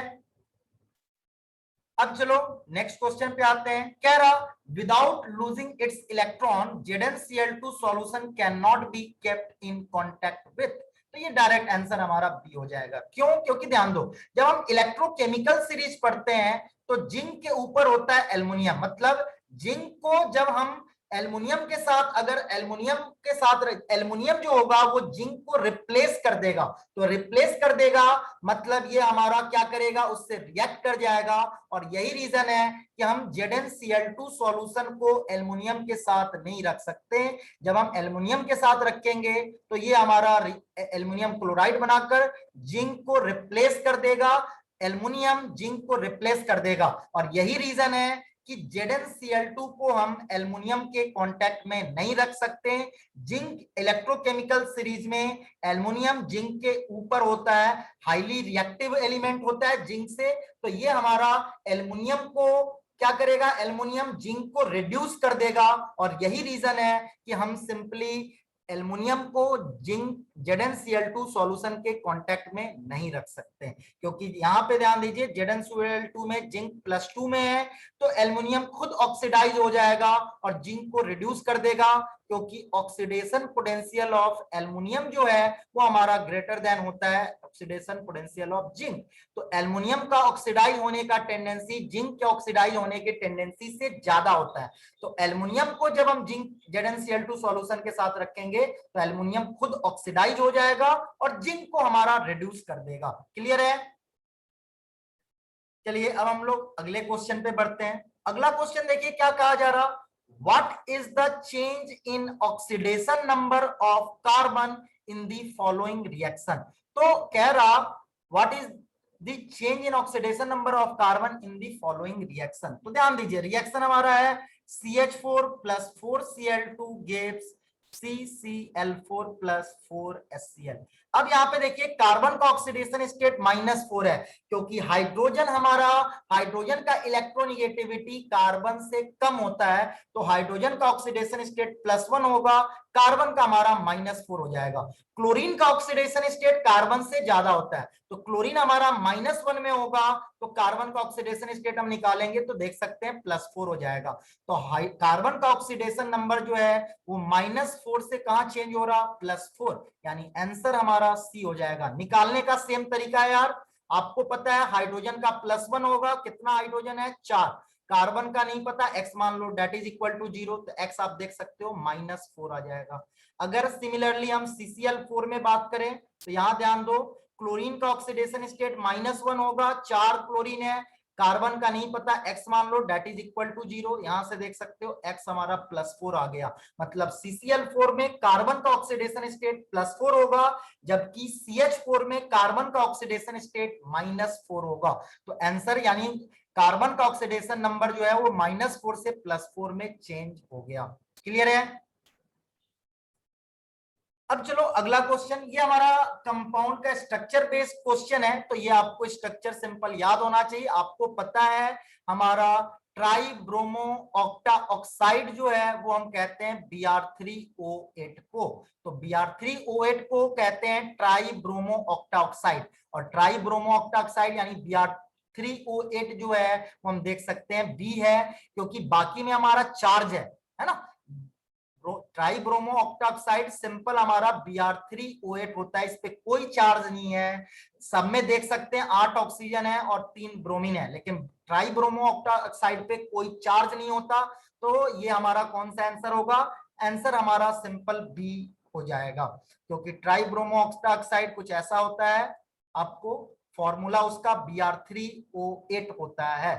Speaker 1: अब चलो नेक्स्ट क्वेश्चन पे आते हैं। कह रहा without losing its electron ZnCl2 solution can not be kept in contact with. तो ये डायरेक्ट आंसर हमारा बी हो जाएगा। क्यों? क्योंकि ध्यान दो, जब हम इलेक्ट्रोकेमिकल सीरीज पढ़ते हैं तो जिंक के ऊपर होता है एल्युमिनियम, मतलब जिंक को जब हम एल्युमिनियम के साथ, अगर एल्युमिनियम के साथ एल्युमिनियम जो होगा वो जिंक को रिप्लेस कर देगा, तो रिप्लेस कर देगा मतलब ये हमारा क्या करेगा, उससे रिएक्ट कर जाएगा। और यही रीजन है कि हम ZnCl2 सॉल्यूशन को एल्युमिनियम के साथ नहीं रख सकते। जब हम एल्युमिनियम के साथ रखेंगे तो ये हमारा एल्युमिनियम क्लोराइड बनाकर जिंक को रिप्लेस कर देगा, एल्युमिनियम जिंक को रिप्लेस कर देगा। और यही रीजन है कि ZnCl2 को हम एल्युमिनियम के कांटेक्ट में नहीं रख सकते। जिंक इलेक्ट्रोकेमिकल सीरीज में एल्युमिनियम जिंक के ऊपर होता है, हाईली रिएक्टिव एलिमेंट होता है जिंक से, तो ये हमारा एल्युमिनियम को क्या करेगा, एल्युमिनियम जिंक को रिड्यूस कर देगा। और यही रीजन है कि हम सिंपली एल्युमिनियम को जिंक ZnCl2 सॉल्यूशन के कांटेक्ट में नहीं रख सकते, क्योंकि यहां पे ध्यान दीजिए ZnCl2 में जिंक +2 में है, तो एल्युमिनियम खुद ऑक्सीडाइज हो जाएगा और जिंक को रिड्यूस कर देगा, क्योंकि ऑक्सीडेशन पोटेंशियल ऑफ एल्युमिनियम जो है वो हमारा ग्रेटर देन होता है ऑक्सीडेशन पोटेंशियल ऑफ जिंक। तो एल्युमिनियम का ऑक्सीडाइज होने का टेंडेंसी जिंक के ऑक्सीडाइज होने के टेंडेंसी से ज्यादा होता है। तो एल्युमिनियम को जब हम जिंक ZnCl2 सॉल्यूशन के साथ रखेंगे तो एल्युमिनियम खुद ऑक्सीडाइज हो जाएगा और जिंक को हमारा रिड्यूस कर देगा। क्लियर है? चलिए अब हम लोग अगले क्वेश्चन पे बढ़ते हैं। अगला क्वेश्चन देखिए क्या कहा जा रहा, what is the change in oxidation number of carbon in the following reaction. तो कह रहा what is the change in oxidation number of carbon in the following reaction. तो ध्यान दीजिए रिएक्शन हमारा है CH4 + 4Cl2 gives CCl4 + 4HCl। अब यहाँ पे देखिए कार्बन का ऑक्सीडेशन स्टेट -4 है, क्योंकि हाइड्रोजन हमारा, हाइड्रोजन का इलेक्ट्रोनिगेटिविटी कार्बन से कम होता है, तो हाइड्रोजन का ऑक्सीडेशन स्टेट +1 होगा, कार्बन का हमारा -4 हो जाएगा। क्लोरीन का ऑक्सीडेशन स्टेट कार्बन से ज्यादा होता है, तो क्लोरीन हमारा -1 में होगा, तो कार्बन का ऑक्सीडेशन स्टेट हम निकालेंगे तो देख सकते हैं +4 हो जाएगा। तो कार्बन का ऑक्सीडेशन नंबर जो है वो -4 से कहां चेंज हो रहा, +4, यानी आंसर हमारा सी हो जाएगा। निकालने का सेम तरीका है यार, आपको पता है हाइड्रोजन का +1 होगा, कितना हाइड्रोजन है 4, कार्बन का नहीं पता, x मान लो दैट इज इक्वल टू 0, तो x आप देख सकते हो -4 आ जाएगा। अगर सिमिलरली हम CCl4 में बात करें तो यहां ध्यान दो, क्लोरीन का ऑक्सीडेशन स्टेट -1 होगा, 4 क्लोरीन है, कार्बन का नहीं पता, x मान लो दैट इज इक्वल टू 0, यहां से देख सकते हो x हमारा +4 आ गया, मतलब CCl4 में कार्बन का ऑक्सीडेशन स्टेट +4 होगा, जबकि CH4 में कार्बन का ऑक्सीडेशन स्टेट -4 होगा। तो आंसर यानी कार्बन का ऑक्सीडेशन नंबर जो है वो -4 से +4 में चेंज हो गया। क्लियर है? अब चलो अगला क्वेश्चन, ये हमारा कंपाउंड का स्ट्रक्चर बेस्ड क्वेश्चन है, तो ये आपको स्ट्रक्चर सिंपल याद होना चाहिए। आपको पता है हमारा ट्राई ब्रोमो ऑक्टा ऑक्साइड जो है वो हम कहते हैं Br3O8 को, तो Br3O8 को कहते हैं ट्राई ब्रोमो ऑक्टा ऑक्साइड, और ट्राई ब्रोमो ऑक्टा ऑक्साइड यानी Br3O8 जो है वो हम देख सकते हैं बी है, क्योंकि बाकी में हमारा चार्ज है ना, ट्राइब्रोमो ऑक्टाऑक्साइड सिंपल हमारा Br3O8 होता है, इस पे कोई चार्ज नहीं है। सब में देख सकते हैं 8 ऑक्सीजन है और 3 ब्रोमीन है, लेकिन ट्राइब्रोमो ऑक्टाऑक्साइड पे कोई चार्ज नहीं होता। तो ये हमारा कौन सा आंसर होगा? आंसर हमारा सिंपल बी हो जाएगा, क्योंकि ट्राइब्रोमो ऑक्टाऑक्साइड कुछ ऐसा होता है, आपको फॉर्मूला उसका Br3O8 होता है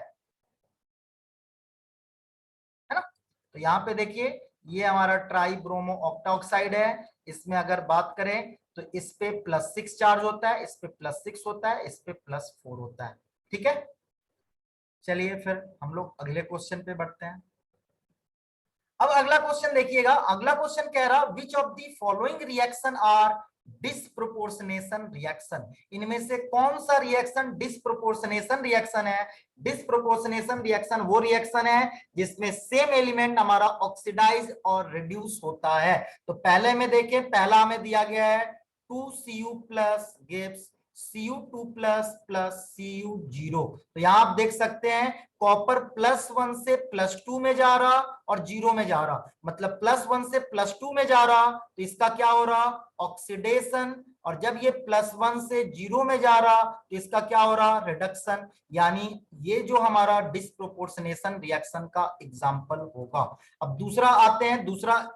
Speaker 1: ना। तो यहाँ पे देखिए ये हमारा ट्राइब्रोमो ऑक्टाऑक्साइड है, इसमें अगर बात करें तो इस पे +6 चार्ज होता है, इस पे +6 होता है, इस पे +4 होता है। ठीक है, चलिए फिर हम लोग अगले क्वेश्चन पे बढ़ते हैं। अब अगला क्वेश्चन देखिएगा, अगला क्वेश्चन कह रहा which of the following reaction are disproportionation reaction, इनमें से कौन सा रिएक्शन डिसप्रोपोर्शनेशन रिएक्शन है? डिसप्रोपोर्शनेशन रिएक्शन वो रिएक्शन है जिसमें सेम एलिमेंट हमारा ऑक्सीडाइज और रिड्यूस होता है। तो पहले में देखें, पहला हमें दिया गया है 2Cu plus gives Cu2 plus Cu0। तो यहां आप देख सकते हैं कॉपर +1 से +2 में जा रहा और 0 में जा रहा, मतलब +1 से +2 में जा रहा तो इसका क्या हो रहा? ऑक्सीडेशन। और जब ये +1 से 0 में जा रहा तो इसका क्या हो रहा? रिडक्शन। यानी ये जो हमारा डिसप्रोपोर्शनेशन रिएक्शन का एग्जाम्पल होगा। अब दूसरा आते हैं, दूसरा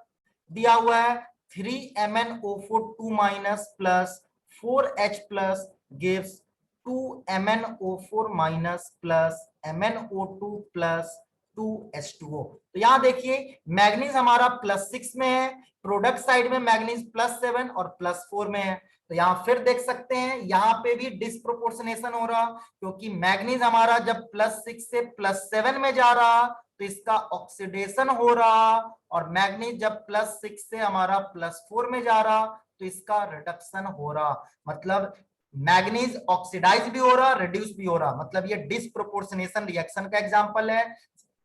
Speaker 1: दिया हुआ है 3MnO4 2- plus 4H plus gives 2MnO4- plus MnO2 plus 2H2O। तो यहां देखिए मैग्नीज हमारा +6 में है, प्रोडक्ट साइड में मैग्नीज +7 और +4 में है। तो यहां फिर देख सकते हैं यहां पे भी डिसप्रोपोर्शनेशन हो रहा, क्योंकि मैग्नीज हमारा जब +6 से +7 में जा रहा तो इसका ऑक्सीडेशन हो रहा, और मैग्नीज जब +6 से हमारा +4 में जा रहा तो इसका रिडक्शन हो रहा। मतलब मैग्नीज ऑक्सीडाइज भी हो रहा, रिड्यूस भी हो रहा, मतलब ये डिसप्रोपोर्शनेशन रिएक्शन का एग्जांपल है।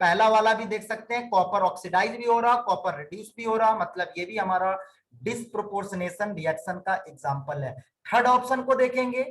Speaker 1: पहला वाला भी देख सकते हैं कॉपर ऑक्सीडाइज भी हो रहा, कॉपर रिड्यूस भी हो रहा, मतलब ये भी हमारा डिसप्रोपोर्शनेशन रिएक्शन का एग्जांपल है। थर्ड ऑप्शन को देखेंगे,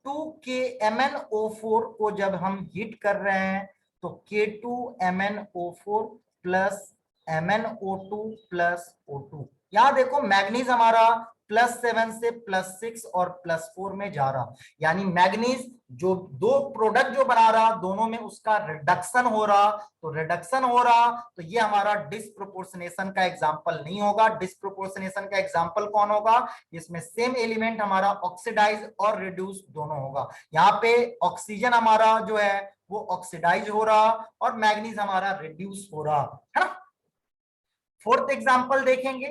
Speaker 1: 2KMnO4 को जब हम हीट कर रहे हैं तो K2MnO4 plus MnO2 plus O2। यहां देखो मैग्नीज हमारा +7 से +6 और +4 में जा रहा, यानी मैग्नीज जो दो प्रोडक्ट जो बना रहा दोनों में उसका रिडक्शन हो रहा। तो रिडक्शन हो रहा तो ये हमारा डिसप्रोपोर्शनेशन का एग्जांपल नहीं होगा। डिसप्रोपोर्शनेशन का एग्जांपल कौन होगा? इसमें सेम एलिमेंट हमारा ऑक्सीडाइज और रिड्यूस दोनों होगा। यहाँ पे ऑक्सीजन हमारा जो है वो ऑक्सीडाइज हो रहा और मैग्नीज हमारा रिड्यूस हो रहा है ना। फोर्थ एग्जांपल देखेंगे,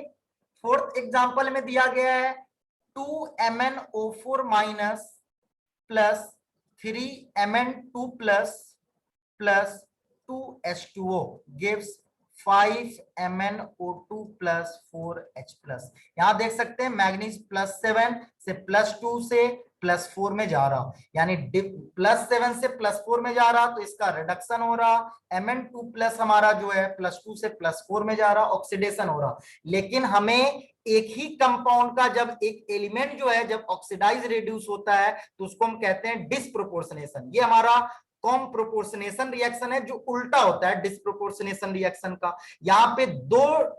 Speaker 1: फोर्थ एग्जांपल में दिया गया है 2MnO4- plus 3Mn2 plus 2H2O gives 5MnO2 plus 4H plus. यहां देख सकते हैं मैग्नीज +7 से +2 से +4 में जा रहा, यानी +7 से +4 में जा रहा तो इसका रिडक्शन हो रहा। Mn2 प्लस हमारा जो है +2 से +4 में जा रहा, ऑक्सीडेशन हो रहा। लेकिन हमें एक ही कंपाउंड का जब एक एलिमेंट जो है जब ऑक्सीडाइज रिड्यूस होता है तो उसको हम कहते हैं डिसप्रोपोर्शनेशन। ये हमारा कॉम प्रोपोर्शनेशन रिएक्शन है जो उल्टा होता है डिसप्रोपोर्शनेशन रिएक्शन का। यहाँ पे दो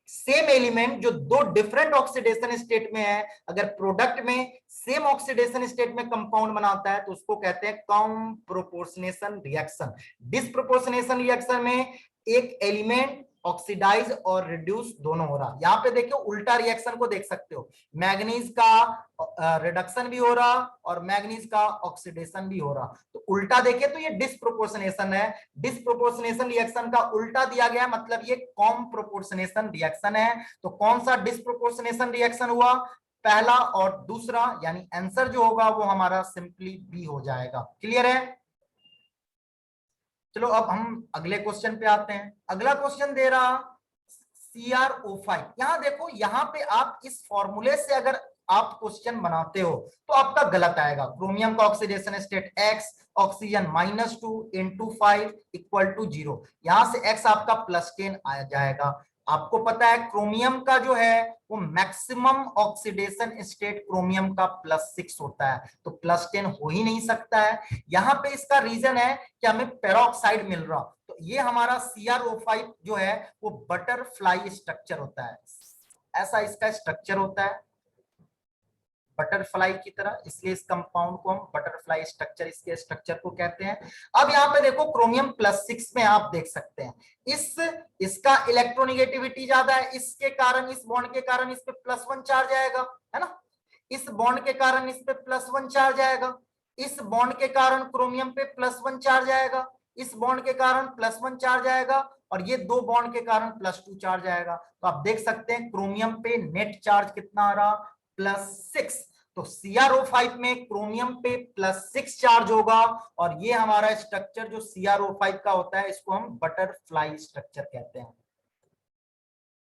Speaker 1: सेम एलिमेंट जो दो डिफरेंट ऑक्सीडेशन स्टेट में है, अगर प्रोडक्ट में सेम ऑक्सीडेशन स्टेट में कंपाउंड बनाता है तो उसको कहते हैं com proportionation reaction. Disproportionation reaction में एक एलिमेंट ऑक्सीडाइज और रिड्यूस दोनों हो रहा। यहाँ पे देखियो उल्टा रिएक्शन को देख सकते हो, मैग्नीज का रिडक्शन भी हो रहा और मैग्नीज का ऑक्सीडेशन भी हो रहा। तो उल्टा देखे तो ये डिसप्रोपोर्शनेशन है। डिसप्रोपोर्शनेशन रिएक्शन का उल्टा दिया गया मतलब ये कॉम प्रोपोर्शनेशन रिएक्शन है। तो कौन सा डिसप्रोपोर्शनेशन रिएक्शन हुआ? पहला और दूसरा, यानी आंसर जो होगा वो हमारा सिंपली बी हो जाएगा। क्लियर है? चलो अब हम अगले क्वेश्चन पे आते हैं। अगला क्वेश्चन दे रहा CrO5। यहां देखो, यहां पे आप इस फॉर्मूले से अगर आप क्वेश्चन बनाते हो तो आपका गलत आएगा। क्रोमियम का ऑक्सीडेशन स्टेट X, ऑक्सीजन -2 × 5 = 0। यहां से X आपका +10 आ जाएगा। आपको पता है क्रोमियम का जो है वो मैक्सिमम ऑक्सीडेशन स्टेट क्रोमियम का +6 होता है, तो +10 हो ही नहीं सकता है। यहाँ पे इसका रीजन है कि हमें पेरोक्साइड मिल रहा, तो ये हमारा CrO5 जो है वो बटरफ्लाई स्ट्रक्चर होता है। ऐसा इसका स्ट्रक्चर होता है बटरफ्लाई की तरह, इसलिए इस कंपाउंड को हम बटरफ्लाई स्ट्रक्चर, इसके स्ट्रक्चर को कहते हैं। अब यहाँ पे देखो क्रोमियम +6 में आप देख सकते हैं इसका इलेक्ट्रोनिगेटिविटी ज्यादा है, इसके कारण, इस बॉन्ड के कारण इस पे +1 चार्ज आएगा, है ना। इस बॉन्ड के कारण इस पे +1 चार्ज आएगा, इस बॉन्ड के कारण क्रोमियम पे +1 चार्ज आएगा, इस बॉन्ड के कारण +1 चार्ज आएगा, और ये दो बॉन्ड के कारण +2 चार्ज आएगा। तो आप देख सकते हैं क्रोमियम पे नेट चार्ज कितना आ रहा, +6। तो CrO5 में क्रोमियम पे +6 चार्ज होगा, और ये हमारा स्ट्रक्चर जो CrO5 का होता है इसको हम बटरफ्लाई स्ट्रक्चर कहते हैं।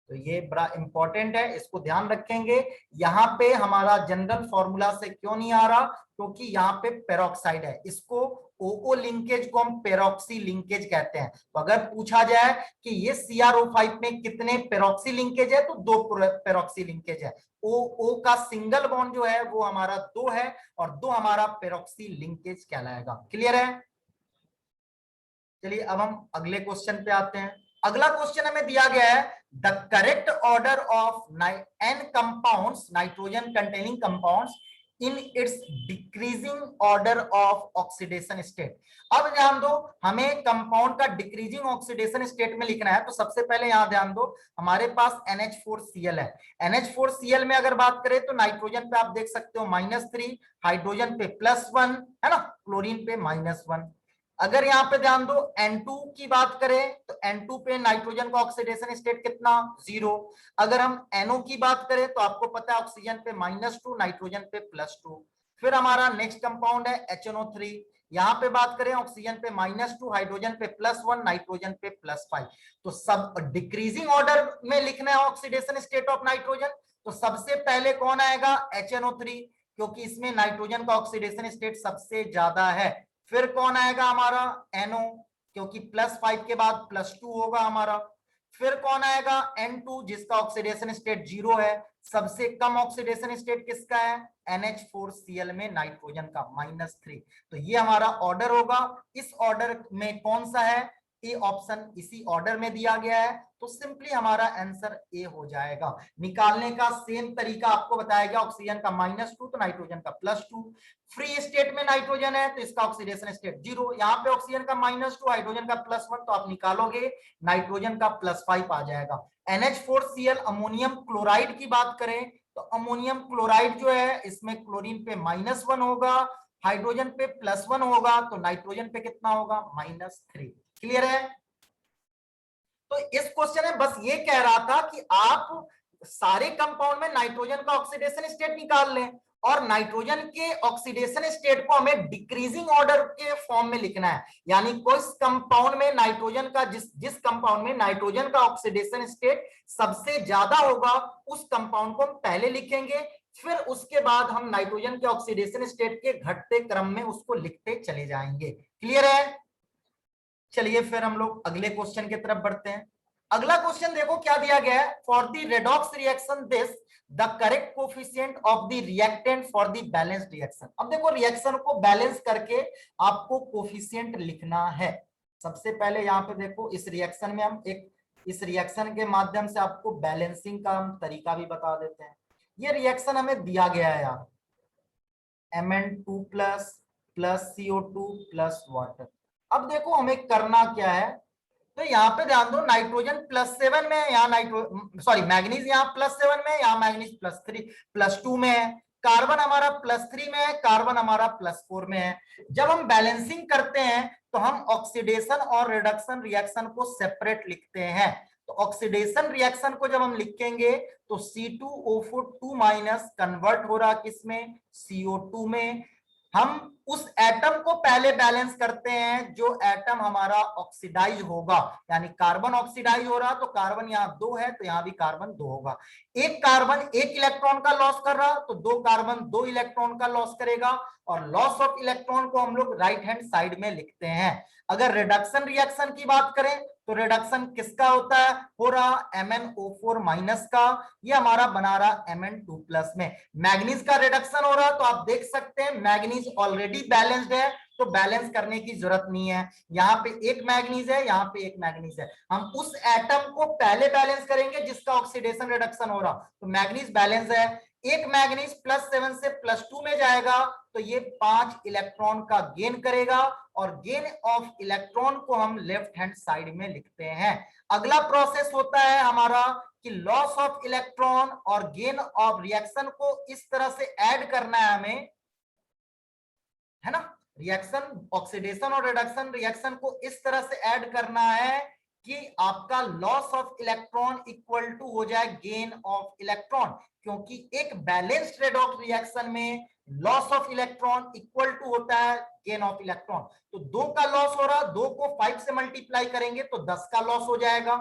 Speaker 1: तो ये बड़ा इंपॉर्टेंट है, इसको ध्यान रखेंगे। यहाँ पे हमारा जनरल फॉर्मूला से क्यों नहीं आ रहा, क्योंकि यहाँ पे पेरोक्साइड है, इसको ओओ लिंकेज को हम पेरोक्सी लिंकेज कहते हैं। तो अगर पूछा जाए कि ये CrO5 में कितने पेरोक्सी लिंकेज है, तो 2 पेरोक्सी लिंकेज है। ओ का सिंगल बॉन्ड जो है वो हमारा 2 है, और 2 हमारा पेरोक्सी लिंकेज कहलाएगा। क्लियर है। चलिए अब हम अगले क्वेश्चन पे आते हैं। अगला क्वेश्चन हमें दिया गया है, the correct order of n compounds, nitrogen containing compounds in its decreasing order of oxidation state. अब ध्यान दो, हमें कंपाउंड का डिक्रीजिंग ऑक्सीडेशन स्टेट में लिखना है। तो सबसे पहले यहां ध्यान दो, हमारे पास NH4Cl है। NH4Cl में अगर बात करें तो नाइट्रोजन पे आप देख सकते हो -3, हाइड्रोजन पे +1, है ना, क्लोरीन पे -1। अगर यहाँ पे ध्यान दो N2 की बात करें तो N2 पे नाइट्रोजन का ऑक्सीडेशन स्टेट कितना, 0। अगर हम NO की बात करें तो आपको पता है ऑक्सीजन पे -2, नाइट्रोजन पे +2। फिर हमारा नेक्स्ट कंपाउंड है HNO3। यहाँ पे बात करें ऑक्सीजन पे -2, हाइड्रोजन पे +1, नाइट्रोजन पे +5। तो सब डिक्रीजिंग ऑर्डर में लिखना है ऑक्सीडेशन स्टेट ऑफ नाइट्रोजन। तो सबसे पहले कौन आएगा, HNO3, क्योंकि इसमें नाइट्रोजन का ऑक्सीडेशन स्टेट सबसे ज्यादा है। फिर कौन आएगा हमारा, NO, क्योंकि +5 के बाद +2 होगा हमारा। फिर कौन आएगा, N2, जिसका ऑक्सीडेशन स्टेट 0 है। सबसे कम ऑक्सीडेशन स्टेट किसका है, NH4Cl में नाइट्रोजन का -3। तो ये हमारा ऑर्डर होगा। इस ऑर्डर में कौन सा है, ए ऑप्शन इसी ऑर्डर में दिया गया है। तो सिंपली हमारा आंसर ए हो जाएगा। निकालने का सेम तरीका आपको बताया गया, ऑक्सीजन का -2 तो नाइट्रोजन का +2। फ्री स्टेट में नाइट्रोजन है तो इसका ऑक्सीडेशन स्टेट 0। यहाँ पे ऑक्सीजन का -2, हाइड्रोजन का +1, तो आप निकालोगे नाइट्रोजन का +5 आ जाएगा। NH4Cl अमोनियम क्लोराइड की बात करें तो अमोनियम क्लोराइड जो है इसमें क्लोरीन पे -1 होगा, हाइड्रोजन पे +1 होगा, तो नाइट्रोजन पे कितना होगा, -3। क्लियर है। तो इस क्वेश्चन में बस ये कह रहा था कि आप सारे कंपाउंड में नाइट्रोजन का ऑक्सीडेशन स्टेट निकाल लें, और नाइट्रोजन के ऑक्सीडेशन स्टेट को हमें डिक्रीजिंग ऑर्डर के फॉर्म में लिखना है। यानी कोई कंपाउंड में नाइट्रोजन का जिस कंपाउंड में नाइट्रोजन का ऑक्सीडेशन स्टेट सबसे ज्यादा होगा उस कंपाउंड को हम पहले लिखेंगे, फिर उसके बाद हम नाइट्रोजन के ऑक्सीडेशन स्टेट के घटते क्रम में उसको लिखते चले जाएंगे। क्लियर है। चलिए फिर हम लोग अगले क्वेश्चन की तरफ बढ़ते हैं। अगला क्वेश्चन देखो क्या दिया गया है, for the redox reaction this the correct coefficient of the reactant for the balanced reaction. अब देखो रिएक्शन को बैलेंस करके आपको कोफिशिएंट लिखना है। सबसे पहले यहाँ पे देखो इस रिएक्शन में हम इस रिएक्शन के माध्यम से आपको बैलेंसिंग का हम तरीका भी बता देते हैं। ये रिएक्शन हमें दिया गया है यार, Mn2 plus CO2 plus water. अब देखो हमें करना क्या है, तो यहाँ पे ध्यान दो नाइट्रोजन +7 में है, यहाँ मैग्नीज यहाँ +7 में है, यहाँ मैग्नीज +2 में है, कार्बन हमारा +3 में है, कार्बन हमारा +4 में है। जब हम बैलेंसिंग करते हैं तो हम ऑक्सीडेशन और रिडक्शन रिएक्शन को सेपरेट लिखते हैं। तो ऑक्सीडेशन रिएक्शन को जब हम लिखेंगे तो C2O4 कन्वर्ट हो रहा किसमें, CO2 में। हम उस एटम को पहले बैलेंस करते हैं जो एटम हमारा ऑक्सीडाइज होगा, यानी कार्बन ऑक्सीडाइज हो रहा तो कार्बन यहाँ 2 है तो यहाँ भी कार्बन 2 होगा। एक कार्बन 1 इलेक्ट्रॉन का लॉस कर रहा तो 2 कार्बन 2 इलेक्ट्रॉन का लॉस करेगा, और लॉस ऑफ इलेक्ट्रॉन को हम लोग राइट हैंड साइड में लिखते हैं। अगर रिडक्शन रिएक्शन की बात करें तो रिडक्शन किसका होता है, हो रहा MnO4- का, ये हमारा बना रहा Mn2+ में। मैग्नीज का रिडक्शन हो रहा तो आप देख सकते हैं मैग्नीज ऑलरेडी बैलेंस्ड है तो बैलेंस करने की जरूरत नहीं है। यहाँ पे एक मैग्नीज है, यहाँ पे एक मैग्नीज है, हम उस एटम को पहले बैलेंस करेंगे जिसका ऑक्सीडेशन रिडक्शन हो रहा। तो मैग्नीज बैलेंस है, एक मैग्नीज +7 से +2 में जाएगा तो ये 5 इलेक्ट्रॉन का गेन करेगा, और गेन ऑफ इलेक्ट्रॉन को हम लेफ्ट हैंड साइड में लिखते हैं। अगला प्रोसेस होता है हमारा कि लॉस ऑफ इलेक्ट्रॉन और गेन ऑफ रिएक्शन को इस तरह से ऐड करना है हमें, है ना। रिएक्शन, ऑक्सीडेशन और रिडक्शन रिएक्शन को इस तरह से ऐड करना है कि आपका loss of electron equal to हो जाए गेन ऑफ इलेक्ट्रॉन, क्योंकि एक बैलेंस्ड रेडॉक्स रिएक्शन में loss of electron equal to होता है गेन ऑफ इलेक्ट्रॉन। तो 2 का लॉस हो रहा, 2 को 5 से मल्टीप्लाई करेंगे तो 10 का लॉस हो जाएगा।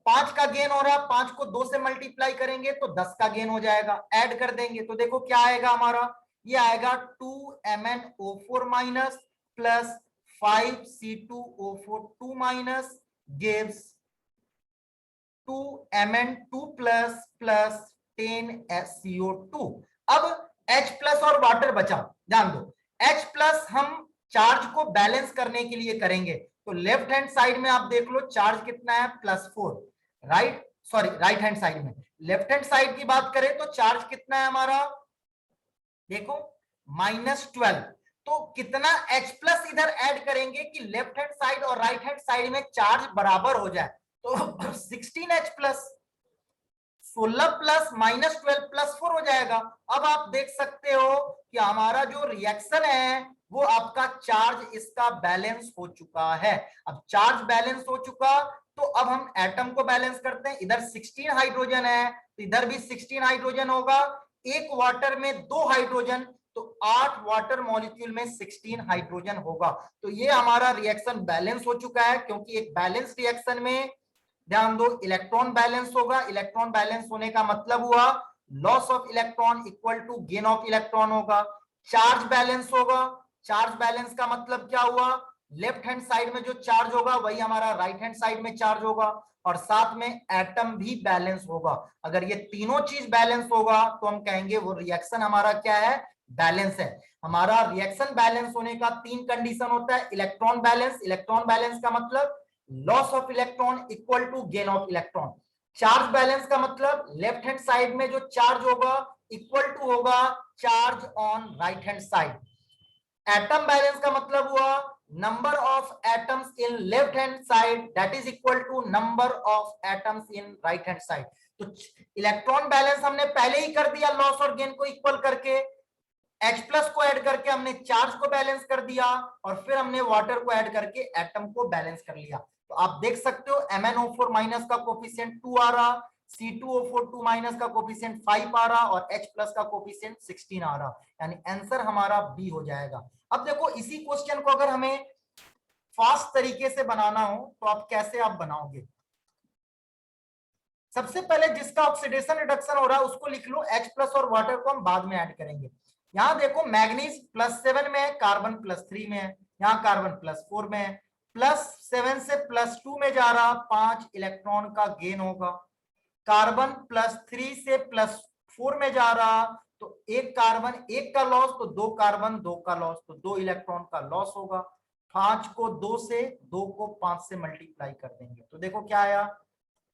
Speaker 1: 5 का गेन हो रहा, 5 को 2 से मल्टीप्लाई करेंगे तो 10 का गेन हो जाएगा। ऐड कर देंगे तो देखो क्या आएगा हमारा, ये आएगा 2MnO4 minus plus 5C2O4 2 minus gives 2Mn2 plus plus 10SCO2। अब H प्लस और वाटर बचा, ध्यान दो। H प्लस हम चार्ज को बैलेंस करने के लिए करेंगे, तो लेफ्ट हैंड साइड में आप देख लो चार्ज कितना है +4, राइट हैंड साइड में। लेफ्ट हैंड साइड की बात करें तो चार्ज कितना है हमारा, देखो -12। तो कितना H प्लस इधर ऐड करेंगे कि लेफ्ट हैंड साइड और राइट हैंड साइड में चार्ज बराबर हो जाए, तो 16H प्लस 16 प्लस -12 +4 हो जाएगा। अब आप देख सकते हो कि हमारा जो रिएक्शन है वो आपका चार्ज इसका बैलेंस हो चुका है। अब चार्ज बैलेंस हो चुका तो अब हम एटम को बैलेंस करते हैं। इधर 16 हाइड्रोजन है तो इधर भी 16 हाइड्रोजन होगा, एक वाटर में 2 हाइड्रोजन, तो 8 वाटर मॉलिक्यूल में 16 हाइड्रोजन होगा। तो ये हमारा रिएक्शन बैलेंस हो चुका है, क्योंकि एक बैलेंस रिएक्शन में ध्यान दो इलेक्ट्रॉन बैलेंस होगा। इलेक्ट्रॉन बैलेंस होने का मतलब हुआ loss of electron equal to gain of electron होगा। चार्ज बैलेंस होगा, चार्ज बैलेंस का मतलब क्या हुआ, लेफ्ट हैंड साइड में जो चार्ज होगा वही हमारा राइट हैंड साइड में चार्ज होगा, और साथ में एटम भी बैलेंस होगा। अगर ये तीनों चीज बैलेंस होगा तो हम कहेंगे वो रिएक्शन हमारा क्या है, बैलेंस है। हमारा रिएक्शन बैलेंस होने का 3 कंडीशन होता है। इलेक्ट्रॉन बैलेंस, इलेक्ट्रॉन बैलेंस का मतलब loss of electron equal to gain of electron. Charge balance का मतलब लेफ्ट हैंड साइड में जो चार्ज होगा इक्वल टू होगा charge on right hand side. Atom balance का मतलब हुआ number of atoms in left hand side that is equal to number of atoms in right hand side. तो electron balance हमने पहले ही कर दिया, लॉस और गेन को इक्वल करके, H प्लस को ऐड करके हमने चार्ज को बैलेंस कर दिया, और फिर हमने वाटर को ऐड करके एटम को बैलेंस कर लिया। तो आप देख सकते हो MnO4 माइनस का कोफिशिएंट 2 आ रहा, C2O4 2 माइनस का कोफिशिएंट 5 आ रहा, और H प्लस का कोफिशिएंट 16 आ रहा, यानी आंसर हमारा बी हो जाएगा। अब देखो इसी क्वेश्चन को अगर हमें फास्ट तरीके से बनाना हो तो आप कैसे आप बनाओगे। सबसे पहले जिसका ऑक्सीडेशन रिडक्शन हो रहा है उसको लिख लो, H प्लस और वाटर को हम बाद में ऐड करेंगे। यहां देखो मैग्नीज +7 में है, कार्बन +3 में है, यहाँ कार्बन +4 में है, +7 से +2 में जा रहा, 5 इलेक्ट्रॉन का गेन होगा। कार्बन +3 से +4 में जा रहा, तो एक कार्बन 1 का लॉस, तो 2 कार्बन 2 का लॉस, तो 2 इलेक्ट्रॉन का लॉस होगा। 5 को 2 से, 2 को 5 से मल्टीप्लाई कर देंगे तो देखो क्या आया,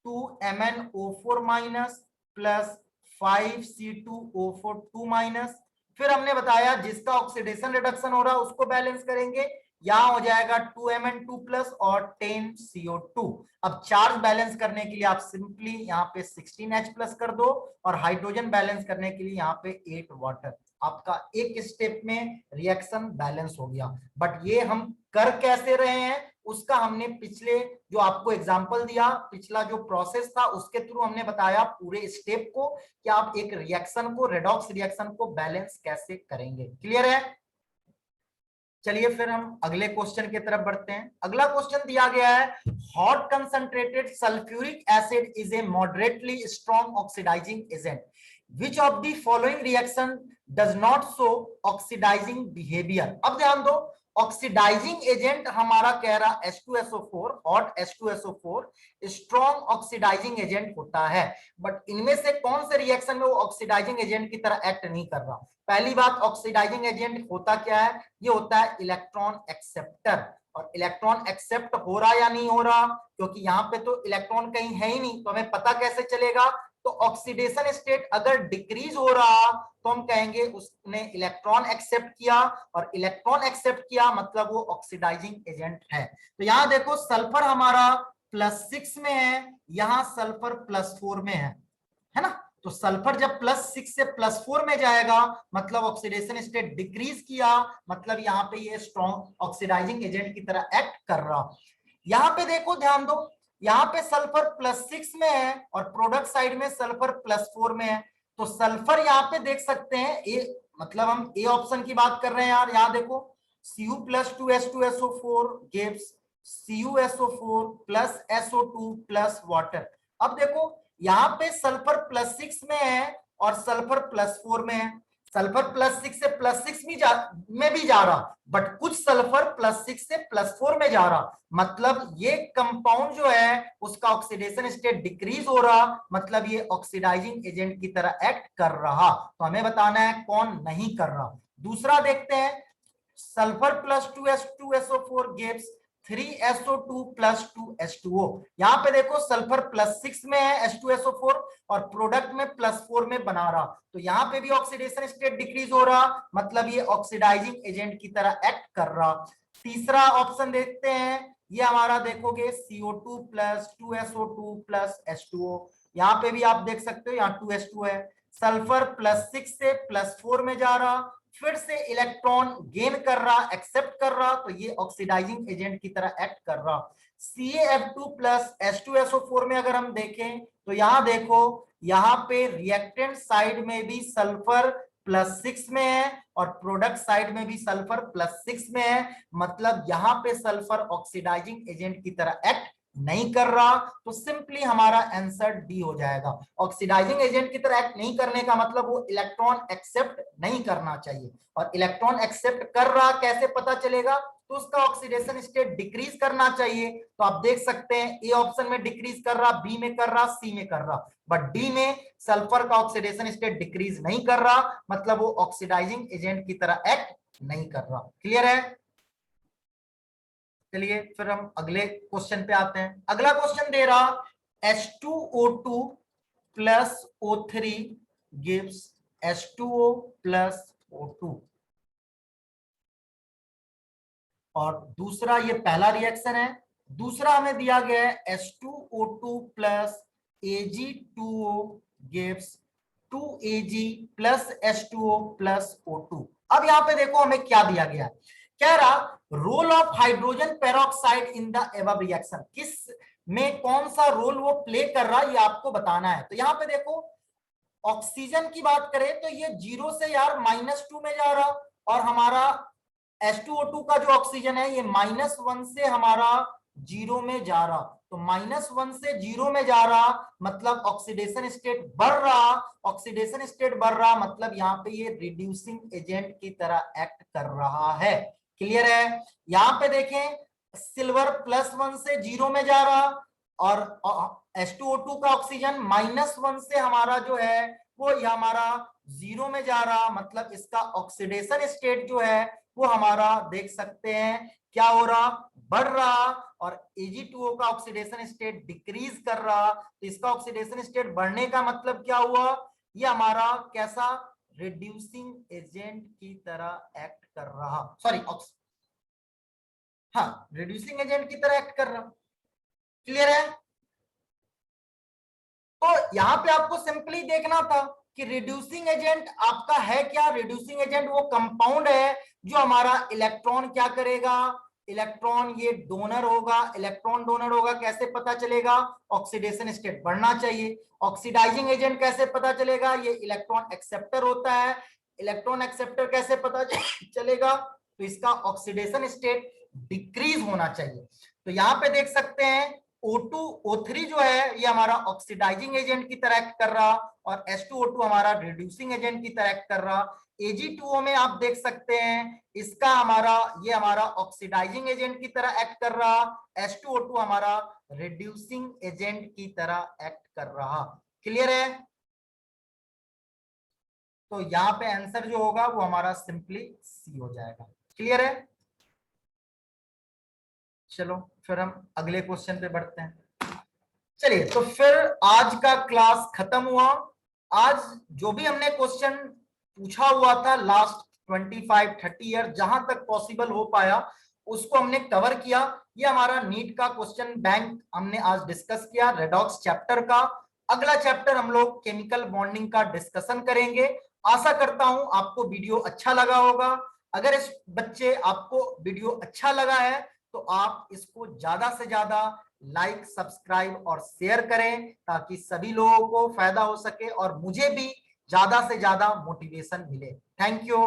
Speaker 1: 2MnO4 minus plus 5C2O4 2 minus. फिर हमने बताया जिसका ऑक्सीडेशन रिडक्शन हो रहा है उसको बैलेंस करेंगे, यहां हो जाएगा 2Mn2 प्लस और 10CO2। अब चार्ज बैलेंस करने के लिए आप सिंपली यहाँ पे 16H प्लस कर दो, और हाइड्रोजन बैलेंस करने के लिए यहाँ पे 8 वाटर। आपका एक स्टेप में रिएक्शन बैलेंस हो गया। बट ये हम कर कैसे रहे हैं उसका हमने पिछले जो आपको एग्जांपल दिया, पिछला जो प्रोसेस था उसके थ्रू हमने बताया पूरे स्टेप को कि आप एक रिएक्शन को, रेडॉक्स रिएक्शन को बैलेंस कैसे करेंगे। क्लियर है? चलिए फिर हम अगले क्वेश्चन की तरफ बढ़ते हैं। अगला क्वेश्चन दिया गया है, hot concentrated sulphuric acid is a moderately strong oxidizing agent, which of the following reaction does not show oxidizing behaviour. अब ध्यान दो, ऑक्सीडाइजिंग एजेंट हमारा कह रहा H2SO4, hot H2SO4 strong oxidizing agent होता है, बट इनमें से कौन से रिएक्शन में वो ऑक्सीडाइजिंग एजेंट की तरह एक्ट नहीं कर रहा? पहली बात, ऑक्सीडाइजिंग एजेंट होता क्या है? ये होता है इलेक्ट्रॉन एक्सेप्टर। और इलेक्ट्रॉन एक्सेप्ट हो रहा या नहीं हो रहा, क्योंकि यहाँ पे तो इलेक्ट्रॉन कहीं है ही नहीं, तो हमें पता कैसे चलेगा? तो ऑक्सीडेशन स्टेट अगर डिक्रीज हो रहा तो हम कहेंगे उसने इलेक्ट्रॉन एक्सेप्ट किया, और इलेक्ट्रॉन एक्सेप्ट किया मतलब वो ऑक्सीडाइजिंग एजेंट है। तो यहां देखो सल्फर हमारा +6 में है, यहां सल्फर +4 में है ना? तो सल्फर जब +6 से +4 में जाएगा मतलब ऑक्सीडेशन स्टेट डिक्रीज किया, मतलब यहाँ पे ये स्ट्रॉन्ग ऑक्सीडाइजिंग एजेंट की तरह एक्ट कर रहा। यहाँ पे देखो ध्यान दो, यहाँ पे सल्फर +6 में है और प्रोडक्ट साइड में सल्फर +4 में है। तो सल्फर यहाँ पे देख सकते हैं ए, मतलब हम ए ऑप्शन की बात कर रहे हैं यार। यहाँ देखो Cu+2H2SO4 gives CuSO4 plus SO2 plus water. अब देखो यहाँ पे सल्फर +6 में है और सल्फर +4 में है। सल्फर +6 से +6 में भी जा रहा, बट कुछ सल्फर +6 से +4 में जा रहा, मतलब ये कंपाउंड जो है उसका ऑक्सीडेशन स्टेट डिक्रीज हो रहा, मतलब ये ऑक्सीडाइजिंग एजेंट की तरह एक्ट कर रहा। तो हमें बताना है कौन नहीं कर रहा। दूसरा देखते हैं, sulphur +2H2SO4 gives 3SO2 + 2H2O। यहाँ पे देखो सल्फर +6 में है H2SO4 और प्रोडक्ट में +4 में बना रहा, तो यहाँ पे भी ऑक्सीडेशन स्टेट डिक्रीज हो रहा, मतलब ये ऑक्सीडाइजिंग एजेंट की तरह एक्ट कर रहा। तीसरा ऑप्शन देखते हैं, ये हमारा देखोगे CO2 + 2SO2 + H2O। यहाँ पे भी आप देख सकते हो यहाँ 2H2 है। सल्फर +6 से +4 में जा रहा, फिर से इलेक्ट्रॉन गेन कर रहा, एक्सेप्ट कर रहा, तो ये ऑक्सीडाइजिंग एजेंट की तरह एक्ट कर रहा। CaF2 + H2SO4 में अगर हम देखें तो यहां देखो, यहां पे रिएक्टेंट साइड में भी सल्फर +6 में है और प्रोडक्ट साइड में भी सल्फर +6 में है, मतलब यहां पे सल्फर ऑक्सीडाइजिंग एजेंट की तरह एक्ट नहीं कर रहा। तो सिंपली हमारा आंसर डी हो जाएगा। ऑक्सीडाइजिंग एजेंट की तरह एक्ट नहीं करने का मतलब वो इलेक्ट्रॉन एक्सेप्ट नहीं करना चाहिए, और इलेक्ट्रॉन एक्सेप्ट कर रहा कैसे पता चलेगा? तो उसका ऑक्सीडेशन स्टेट डिक्रीज करना चाहिए। तो आप देख सकते हैं ए ऑप्शन में डिक्रीज कर रहा, बी में कर रहा, सी में कर रहा, बट डी में सल्फर का ऑक्सीडेशन स्टेट डिक्रीज नहीं कर रहा, मतलब वो ऑक्सीडाइजिंग एजेंट की तरह एक्ट नहीं कर रहा। क्लियर है? चलिए फिर हम अगले क्वेश्चन पे आते हैं। अगला क्वेश्चन दे रहा H2O2 + O3 gives H2O + O2, और दूसरा ये पहला रिएक्शन है। दूसरा हमें दिया गया है H2O2 + Ag2O gives 2Ag + H2O + O2। अब यहाँ पे देखो हमें क्या दिया गया है, कह रहा role of hydrogen peroxide in the above reaction, किस में कौन सा रोल वो प्ले कर रहा है ये आपको बताना है। तो यहाँ पे देखो ऑक्सीजन की बात करें तो ये 0 से यार -2 में जा रहा, और हमारा H2O2 का जो ऑक्सीजन है ये -1 से हमारा 0 में जा रहा। तो -1 से 0 में जा रहा मतलब ऑक्सीडेशन स्टेट बढ़ रहा, ऑक्सीडेशन स्टेट बढ़ रहा मतलब यहाँ पे ये रिड्यूसिंग एजेंट की तरह एक्ट कर रहा है। क्लियर है? यहाँ पे देखें सिल्वर +1 से 0 में जा रहा, और H2O2 का ऑक्सीजन -1 से हमारा जो है वो ये हमारा 0 में जा रहा, मतलब इसका ऑक्सीडेशन स्टेट जो है वो हमारा देख सकते हैं क्या हो रहा, बढ़ रहा, और Ag2O का ऑक्सीडेशन स्टेट डिक्रीज कर रहा। तो इसका ऑक्सीडेशन स्टेट बढ़ने का मतलब क्या हुआ, ये हमारा कैसा रिड्यूसिंग एजेंट की तरह एक्ट कर रहा, सॉरी हाँ रिड्यूसिंग एजेंट की तरह एक्ट कर रहा। क्लियर है? तो यहां पे आपको सिंपली देखना था कि रिड्यूसिंग एजेंट आपका है क्या। रिड्यूसिंग एजेंट वो कंपाउंड है जो हमारा इलेक्ट्रॉन क्या करेगा, इलेक्ट्रॉन ये डोनर होगा, इलेक्ट्रॉन डोनर होगा, कैसे पता चलेगा? ऑक्सीडेशन स्टेट बढ़ना चाहिए। ऑक्सीडाइजिंग एजेंट कैसे पता चलेगा? ये इलेक्ट्रॉन एक्सेप्टर होता है। इलेक्ट्रॉन एक्सेप्टर कैसे पता चलेगा? तो इसका ऑक्सीडेशन स्टेट डिक्रीज होना चाहिए। तो यहां पे देख सकते हैं O2 O3 जो है ये हमारा ऑक्सीडाइजिंग एजेंट की तरह एक्ट कर रहा और H2O2 हमारा रिड्यूसिंग एजेंट की तरह एक्ट कर रहा। Ag2O में आप देख सकते हैं इसका ये हमारा ऑक्सीडाइजिंग एजेंट की तरह एक्ट कर रहा, H2O2 हमारा रिड्यूसिंग एजेंट की तरह एक्ट कर रहा। क्लियर है? तो यहाँ पे आंसर जो होगा वो हमारा सिंपली सी हो जाएगा। क्लियर है? चलो फिर हम अगले क्वेश्चन पे बढ़ते हैं। चलिए तो फिर आज का क्लास खत्म हुआ। आज जो भी हमने क्वेश्चन पूछा हुआ था लास्ट 25-30 ईयर जहां तक पॉसिबल हो पाया उसको हमने कवर किया। ये हमारा नीट का क्वेश्चन बैंक हमने आज डिस्कस किया रेडॉक्स चैप्टर का। अगला चैप्टर हम लोग केमिकल बॉन्डिंग का डिस्कशन करेंगे। आशा करता हूं आपको वीडियो अच्छा लगा होगा। अगर इस बच्चे आपको वीडियो अच्छा लगा है तो आप इसको ज्यादा से ज्यादा लाइक, सब्सक्राइब और शेयर करें ताकि सभी लोगों को फायदा हो सके और मुझे भी ज्यादा से ज्यादा मोटिवेशन मिले। Thank you.